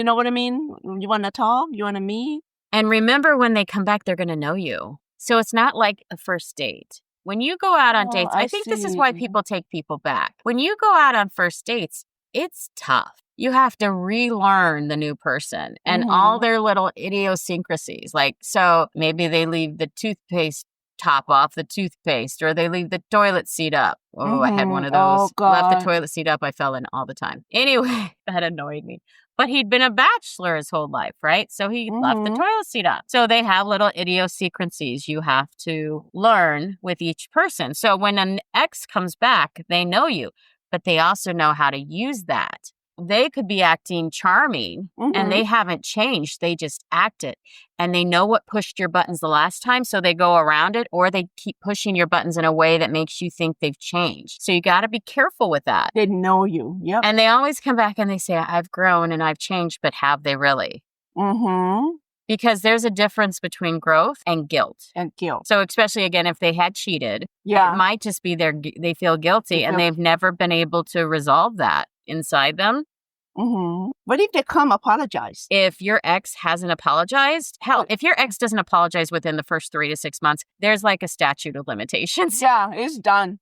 S3: know what I mean? You want to talk? You want to meet?
S2: And remember, when they come back, they're going to know you. So it's not like a first date. When you go out on dates, I think this is why people take people back. When you go out on first dates, it's tough. You have to relearn the new person and all their little idiosyncrasies. Like, so maybe they leave the toothpaste top off the toothpaste, or they leave the toilet seat up. Oh, I had one of those.
S3: Oh, God.
S2: Left the toilet seat up. I fell in all the time. Anyway, that annoyed me. But he'd been a bachelor his whole life, right? So he left the toilet seat up. So they have little idiosyncrasies you have to learn with each person. So when an ex comes back, they know you, but they also know how to use that. They could be acting charming and they haven't changed. They just act it. And they know what pushed your buttons the last time, so they go around it, or they keep pushing your buttons in a way that makes you think they've changed. So you got to be careful with that.
S3: They know you. Yep.
S2: And they always come back and they say, I've grown and I've changed, but have they really? Because there's a difference between growth and guilt. So especially, again, if they had cheated, it might just be they feel guilty and they've never been able to resolve that inside them.
S3: What if they come apologize?
S2: If your ex hasn't apologized, if your ex doesn't apologize within the first 3 to 6 months, there's like a statute of limitations.
S3: Yeah, it's done.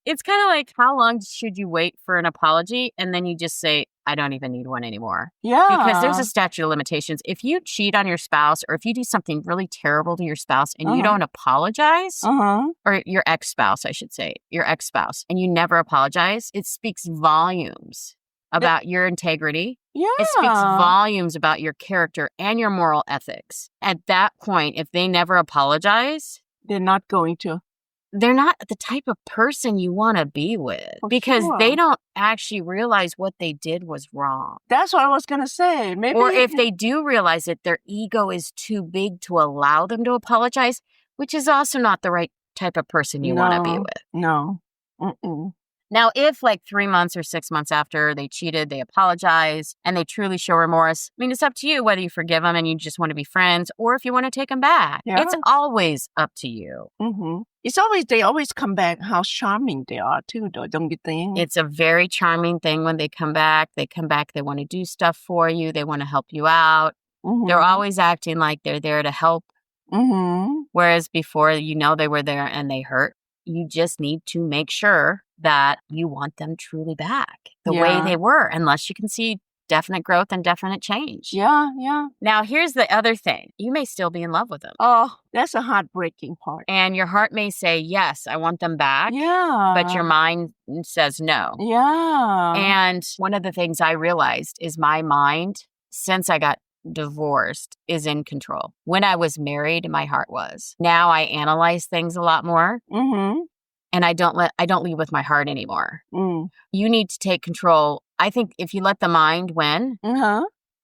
S2: It's kind of like, how long should you wait for an apology? And then you just say, I don't even need one anymore.
S3: Yeah.
S2: Because there's a statute of limitations. If you cheat on your spouse, or if you do something really terrible to your spouse and you don't apologize, or your ex-spouse, I should say, your ex-spouse, and you never apologize, it speaks volumes about your integrity.
S3: Yeah.
S2: It speaks volumes about your character and your moral ethics. At that point, if they never apologize,
S3: they're not going to.
S2: They're not the type of person you want to be with, because they don't actually realize what they did was wrong.
S3: That's what I was going to say. Maybe.
S2: Or if they do realize it, their ego is too big to allow them to apologize, which is also not the right type of person you want to be with.
S3: No.
S2: Now, if like 3 months or 6 months after they cheated, they apologize and they truly show remorse, I mean, it's up to you whether you forgive them and you just want to be friends, or if you want to take them back. Yeah. It's always up to you.
S3: They always come back. How charming they are too, though, don't you think?
S2: It's a very charming thing when they come back. They want to do stuff for you. They want to help you out. They're always acting like they're there to help. Whereas before, they were there and they hurt. You just need to make sure that you want them truly back the way they were, unless you can see definite growth and definite change.
S3: Yeah.
S2: Now, here's the other thing. You may still be in love with them.
S3: Oh, that's a heartbreaking part.
S2: And your heart may say, yes, I want them back.
S3: Yeah.
S2: But your mind says no.
S3: Yeah.
S2: And one of the things I realized is my mind, since I got divorced, is in control. When I was married, my heart was. Now I analyze things a lot more. And I don't lead with my heart anymore. You need to take control. I think if you let the mind win,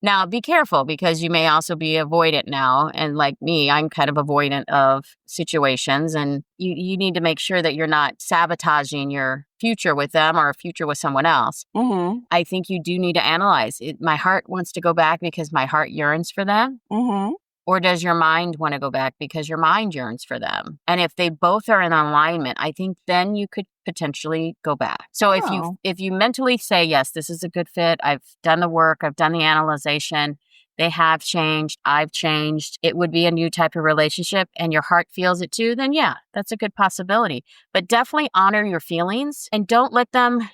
S2: Now, be careful because you may also be avoidant now. And like me, I'm kind of avoidant of situations. And you need to make sure that you're not sabotaging your future with them or a future with someone else.
S3: Mm-hmm.
S2: I think you do need to analyze it. My heart wants to go back because my heart yearns for them.
S3: Mm-hmm.
S2: Or does your mind want to go back because your mind yearns for them? And if they both are in alignment, I think then you could potentially go back. So if you mentally say, yes, this is a good fit, I've done the work, I've done the analyzation, they have changed, I've changed, it would be a new type of relationship and your heart feels it too, then yeah, that's a good possibility. But definitely honor your feelings and don't let them,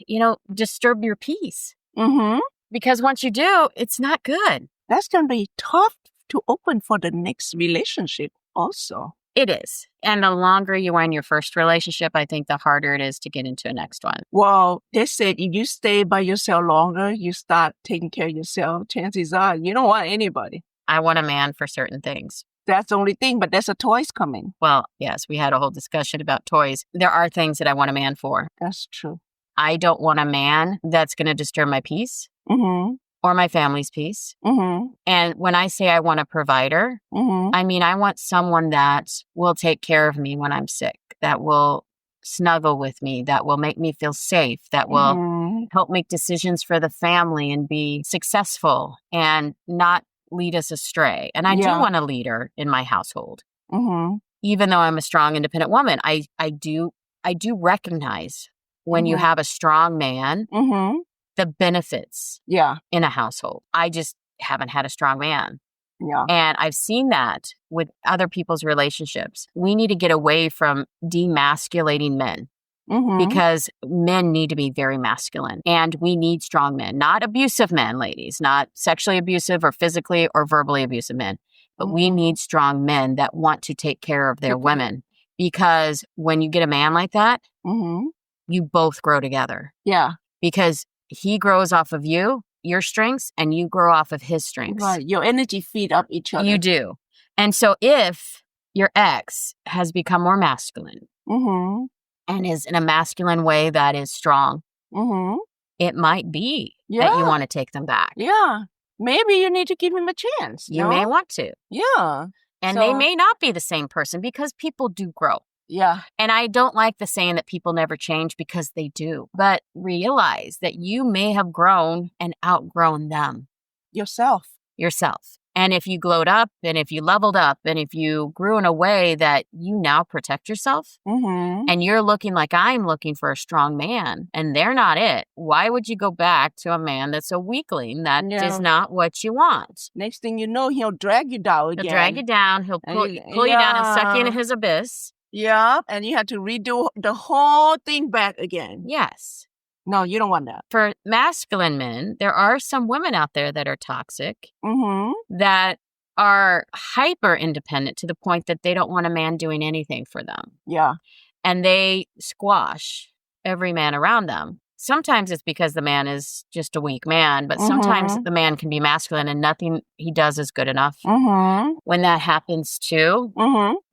S2: disturb your peace.
S3: Mm-hmm.
S2: Because once you do, it's not good.
S3: That's going to be tough to open for the next relationship also.
S2: It is. And the longer you are in your first relationship, I think the harder it is to get into a next one.
S3: Well, they said if you stay by yourself longer, you start taking care of yourself, chances are you don't want anybody.
S2: I want a man for certain things.
S3: That's the only thing, but there's a toys coming.
S2: Well, yes, we had a whole discussion about toys. There are things that I want a man for.
S3: That's true.
S2: I don't want a man that's going to disturb my peace.
S3: Mm-hmm.
S2: Or my family's peace.
S3: Mm-hmm.
S2: And when I say I want a provider, I mean, I want someone that will take care of me when I'm sick, that will snuggle with me, that will make me feel safe, that will help make decisions for the family and be successful and not lead us astray. And I do want a leader in my household. Mm-hmm. Even though I'm a strong, independent woman, I do recognize when you have a strong man, the benefits in a household. I just haven't had a strong man. Yeah. And I've seen that with other people's relationships. We need to get away from demasculating men because men need to be very masculine and we need strong men, not abusive men, ladies, not sexually abusive or physically or verbally abusive men, but we need strong men that want to take care of their women because when you get a man like that, you both grow together. Yeah. Because he grows off of you, your strengths, and you grow off of his strengths.
S3: Right. Your energy feed up each other.
S2: You do. And so if your ex has become more masculine and is in a masculine way that is strong, it might be that you want to take them back.
S3: Yeah. Maybe you need to give him a chance.
S2: You may want to.
S3: Yeah.
S2: And they may not be the same person because people do grow.
S3: Yeah.
S2: And I don't like the saying that people never change because they do. But realize that you may have grown and outgrown them.
S3: Yourself.
S2: And if you glowed up and if you leveled up and if you grew in a way that you now protect yourself and you're looking like I'm looking for a strong man and they're not it, why would you go back to a man that's a weakling? That is not what you want.
S3: Next thing you know, he'll drag you down again.
S2: He'll drag you down. He'll pull you down and suck you into his abyss.
S3: Yeah, and you have to redo the whole thing back again.
S2: Yes.
S3: No, you don't want that.
S2: For masculine men, there are some women out there that are toxic, that are hyper independent to the point that they don't want a man doing anything for them.
S3: Yeah.
S2: And they squash every man around them. Sometimes it's because the man is just a weak man, but sometimes the man can be masculine and nothing he does is good enough. When that happens too,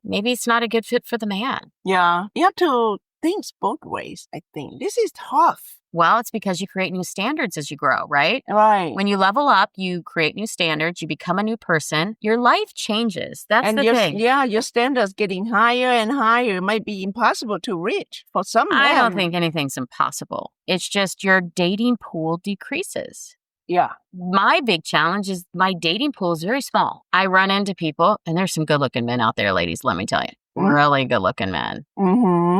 S2: maybe it's not a good fit for the man.
S3: Yeah. You have to think both ways, I think. This is tough.
S2: Well, it's because you create new standards as you grow, right?
S3: Right.
S2: When you level up, you create new standards, you become a new person, your life changes. That's the thing.
S3: Yeah, your standards getting higher and higher. It might be impossible to reach for some men.
S2: I don't think anything's impossible. It's just your dating pool decreases.
S3: Yeah.
S2: My big challenge is my dating pool is very small. I run into people, and there's some good-looking men out there, ladies, let me tell you. Really good-looking men.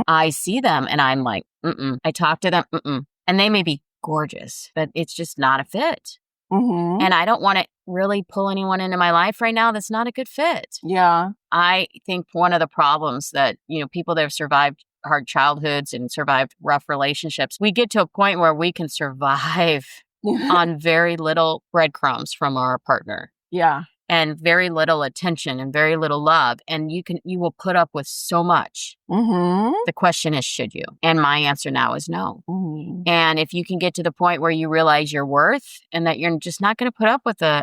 S2: I see them, and I'm like, I talk to them, and they may be gorgeous, but it's just not a fit. And I don't want to really pull anyone into my life right now that's not a good fit.
S3: Yeah.
S2: I think one of the problems that, people that have survived hard childhoods and survived rough relationships, we get to a point where we can survive on very little breadcrumbs from our partner.
S3: Yeah.
S2: And very little attention and very little love. And you will put up with so much. The question is, should you? And my answer now is no. And if you can get to the point where you realize your worth and that you're just not going to put up with a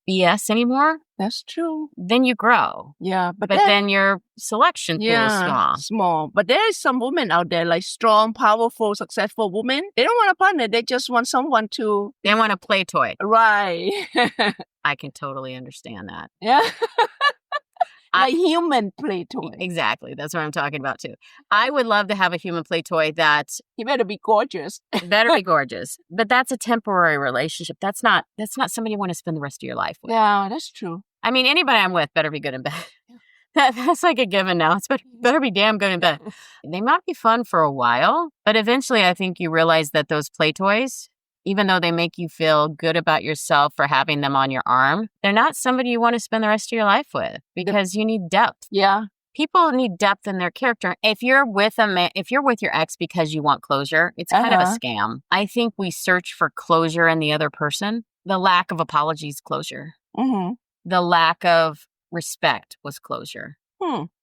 S2: BS anymore,
S3: That's true.
S2: then you grow.
S3: Yeah.
S2: But then your selection pool is
S3: small. But there is some women out there, like strong, powerful, successful women. They don't want a partner. They just want someone to...
S2: They want a play toy.
S3: Right.
S2: I can totally understand that.
S3: Yeah. Like human play toy.
S2: Exactly. That's what I'm talking about too. I would love to have a human play toy that...
S3: He better be gorgeous.
S2: Better be gorgeous. But that's a temporary relationship. That's not somebody you want to spend the rest of your life with.
S3: Yeah, that's true.
S2: I mean, anybody I'm with better be good in bed. That's like a given now. It's better be damn good in bed. They might be fun for a while, but eventually I think you realize that those play toys, even though they make you feel good about yourself for having them on your arm, they're not somebody you want to spend the rest of your life with because you need depth.
S3: Yeah.
S2: People need depth in their character. If you're with if you're with your ex because you want closure, it's kind of a scam. I think we search for closure in the other person. The lack of apologies, closure.
S3: Mm-hmm.
S2: The lack of respect was closure.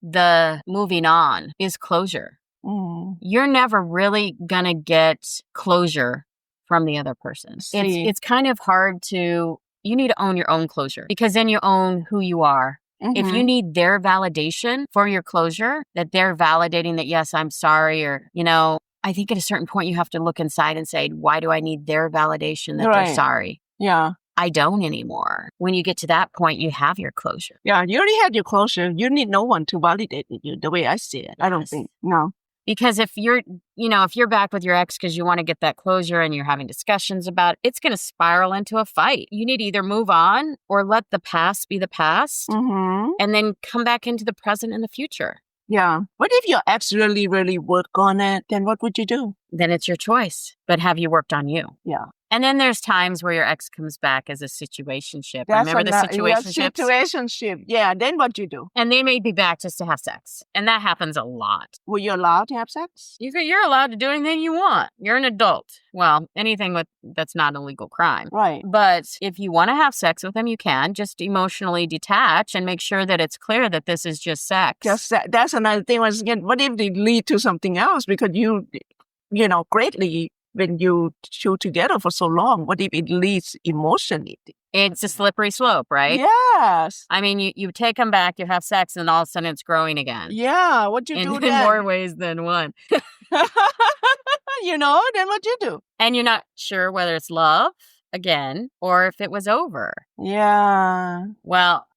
S2: The moving on is closure. You're never really going to get closure from the other person. It's kind of hard to, you need to own your own closure because then you own who you are. If you need their validation for your closure, that they're validating that, yes, I'm sorry, or, I think at a certain point you have to look inside and say, why do I need their validation that they're sorry?
S3: Yeah.
S2: I don't anymore. When you get to that point, you have your closure.
S3: Yeah, you already had your closure. You need no one to validate you the way I see it. I don't think, no.
S2: Because if you're back with your ex because you want to get that closure and you're having discussions about it, it's going to spiral into a fight. You need to either move on or let the past be the past and then come back into the present and the future.
S3: Yeah. What if your ex really, really worked on it? Then what would you do?
S2: Then it's your choice. But have you worked on you?
S3: Yeah.
S2: And then there's times where your ex comes back as a situationship. Remember the situationships?
S3: Situationship. Yeah. Then what you do?
S2: And they may be back just to have sex. And that happens a lot.
S3: Were you allowed to have sex?
S2: You're allowed to do anything you want. You're an adult. Well, anything that's not a legal crime.
S3: Right.
S2: But if you want to have sex with them, you can. Just emotionally detach and make sure that it's clear that this is just sex.
S3: That's another thing. What if they lead to something else? Because greatly... When you chew together for so long, what if it leads emotionally?
S2: It's a slippery slope, right?
S3: Yes.
S2: I mean, you take them back, you have sex, and all of a sudden it's growing again.
S3: Yeah, what you do then?
S2: In more ways than one.
S3: Then what you do?
S2: And you're not sure whether it's love again or if it was over.
S3: Yeah.
S2: Well,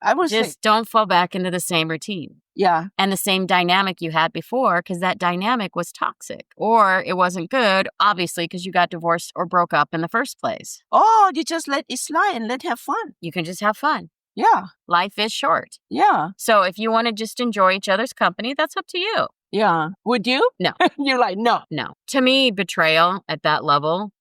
S2: don't fall back into the same routine.
S3: Yeah.
S2: And the same dynamic you had before, because that dynamic was toxic or it wasn't good, obviously, because you got divorced or broke up in the first place.
S3: Oh, you just let it slide and let have fun.
S2: You can just have fun.
S3: Yeah.
S2: Life is short.
S3: Yeah.
S2: So if you want to just enjoy each other's company, that's up to you.
S3: Yeah. Would you?
S2: No.
S3: You're like, no.
S2: No. To me, betrayal at that level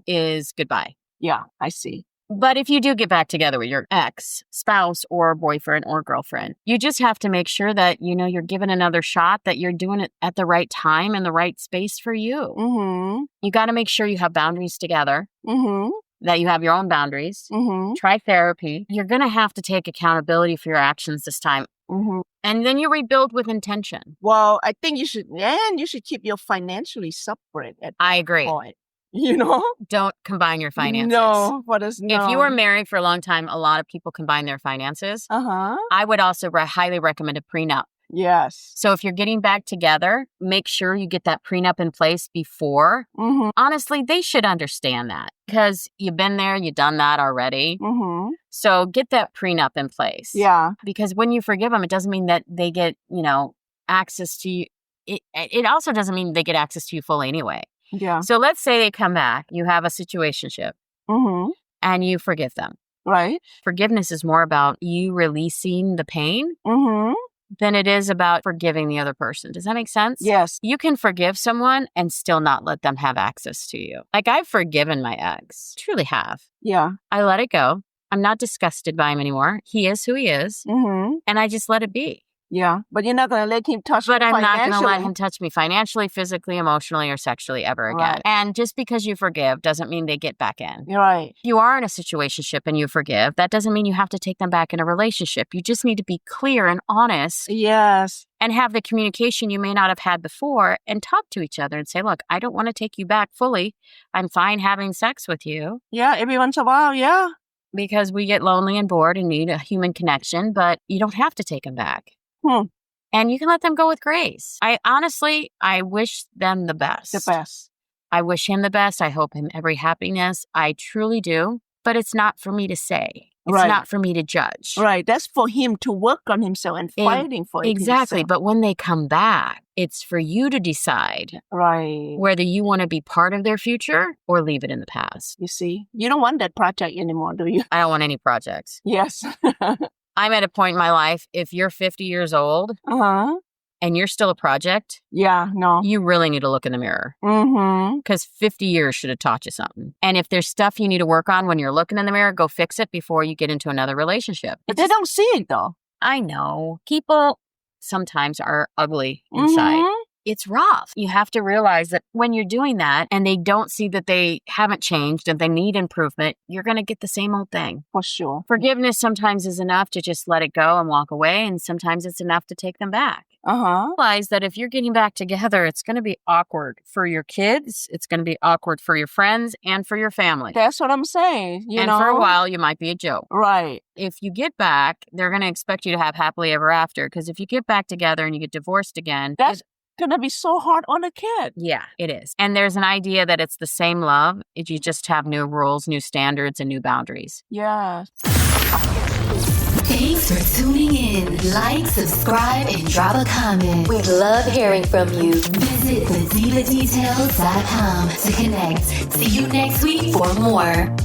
S2: is goodbye.
S3: Yeah, I see.
S2: But if you do get back together with your ex, spouse, or boyfriend or girlfriend, you just have to make sure that, you're given another shot, that you're doing it at the right time and the right space for you. You got to make sure you have boundaries together, that you have your own boundaries. Try therapy. You're going to have to take accountability for your actions this time. And then you rebuild with intention.
S3: Well, I think you should keep your financially separate at
S2: I agree.
S3: Point.
S2: Don't combine your finances.
S3: No.
S2: If you were married for a long time, a lot of people combine their finances. I would also highly recommend a prenup.
S3: Yes.
S2: So if you're getting back together, make sure you get that prenup in place before. Honestly, they should understand that because you've been there, you've done that already. So get that prenup in place.
S3: Yeah.
S2: Because when you forgive them, it doesn't mean that they get, access to you. It also doesn't mean they get access to you fully anyway.
S3: Yeah.
S2: So let's say they come back, you have a situationship, and you forgive them.
S3: Right.
S2: Forgiveness is more about you releasing the pain than it is about forgiving the other person. Does that make sense?
S3: Yes.
S2: You can forgive someone and still not let them have access to you. Like I've forgiven my ex. Truly have.
S3: Yeah.
S2: I let it go. I'm not disgusted by him anymore. He is who he is. And I just let it be.
S3: Yeah, but you're not going to let him touch you financially.
S2: But I'm not going to let him touch me financially, physically, emotionally, or sexually ever again.
S3: Right.
S2: And just because you forgive doesn't mean they get back in.
S3: You're right.
S2: If you are in a situationship and you forgive, that doesn't mean you have to take them back in a relationship. You just need to be clear and honest.
S3: Yes.
S2: And have the communication you may not have had before and talk to each other and say, look, I don't want to take you back fully. I'm fine having sex with you.
S3: Yeah, every once in a while, yeah.
S2: because we get lonely and bored and need a human connection, but you don't have to take them back. And you can let them go with grace. I wish them the best.
S3: The best.
S2: I wish him the best. I hope him every happiness. I truly do. But it's not for me to say. It's not for me to judge.
S3: Right. That's for him to work on himself and fighting for it.
S2: Exactly. But when they come back, it's for you to decide whether you want to be part of their future or leave it in the past.
S3: You see, you don't want that project anymore, do you?
S2: I don't want any projects.
S3: Yes.
S2: I'm at a point in my life, if you're 50 years old and you're still a project, you really need to look in the mirror. Because 50 years should have taught you something. And if there's stuff you need to work on when you're looking in the mirror, go fix it before you get into another relationship.
S3: But they don't see it, though.
S2: I know. People sometimes are ugly inside. It's rough. You have to realize that when you're doing that and they don't see that they haven't changed and they need improvement, you're going to get the same old thing.
S3: For sure.
S2: Forgiveness sometimes is enough to just let it go and walk away. And sometimes it's enough to take them back. Realize that if you're getting back together, it's going to be awkward for your kids. It's going to be awkward for your friends and for your family.
S3: That's what I'm saying. You know?
S2: For a while, you might be a joke.
S3: Right.
S2: If you get back, they're going to expect you to have happily ever after. Because if you get back together and you get divorced again,
S3: that's going to be so hard on a kid.
S2: Yeah, it is. And there's an idea that it's the same love. You just have new rules, new standards, and new boundaries.
S3: Yeah.
S1: Thanks for tuning in. Like, subscribe, and drop a comment. We love hearing from you. Visit thedivadetails.com to connect. See you next week for more.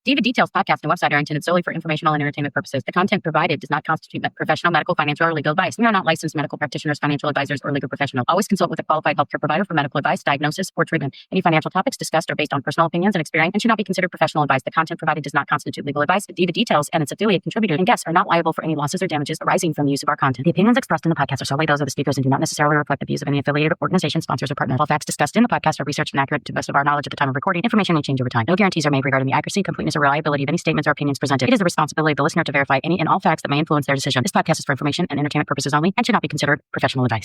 S2: Diva Details podcast and website are intended solely for informational and entertainment purposes. The content provided does not constitute professional, medical, financial, or legal advice. We are not licensed medical practitioners, financial advisors, or legal professionals. Always consult with a qualified healthcare provider for medical advice, diagnosis, or treatment. Any financial topics discussed are based on personal opinions and experience and should not be considered professional advice. The content provided does not constitute legal advice. Diva Details and its affiliate contributors and guests are not liable for any losses or damages arising from the use of our content. The opinions expressed in the podcast are solely those of the speakers and do not necessarily reflect the views of any affiliated organization, sponsors, or partners. All facts discussed in the podcast are researched and accurate to the best of our knowledge at the time of recording. Information may change over time. No guarantees are made regarding the accuracy, completeness, or reliability of any statements or opinions presented. It is the responsibility of the listener to verify any and all facts that may influence their decision. This podcast is for information and entertainment purposes only and should not be considered professional advice.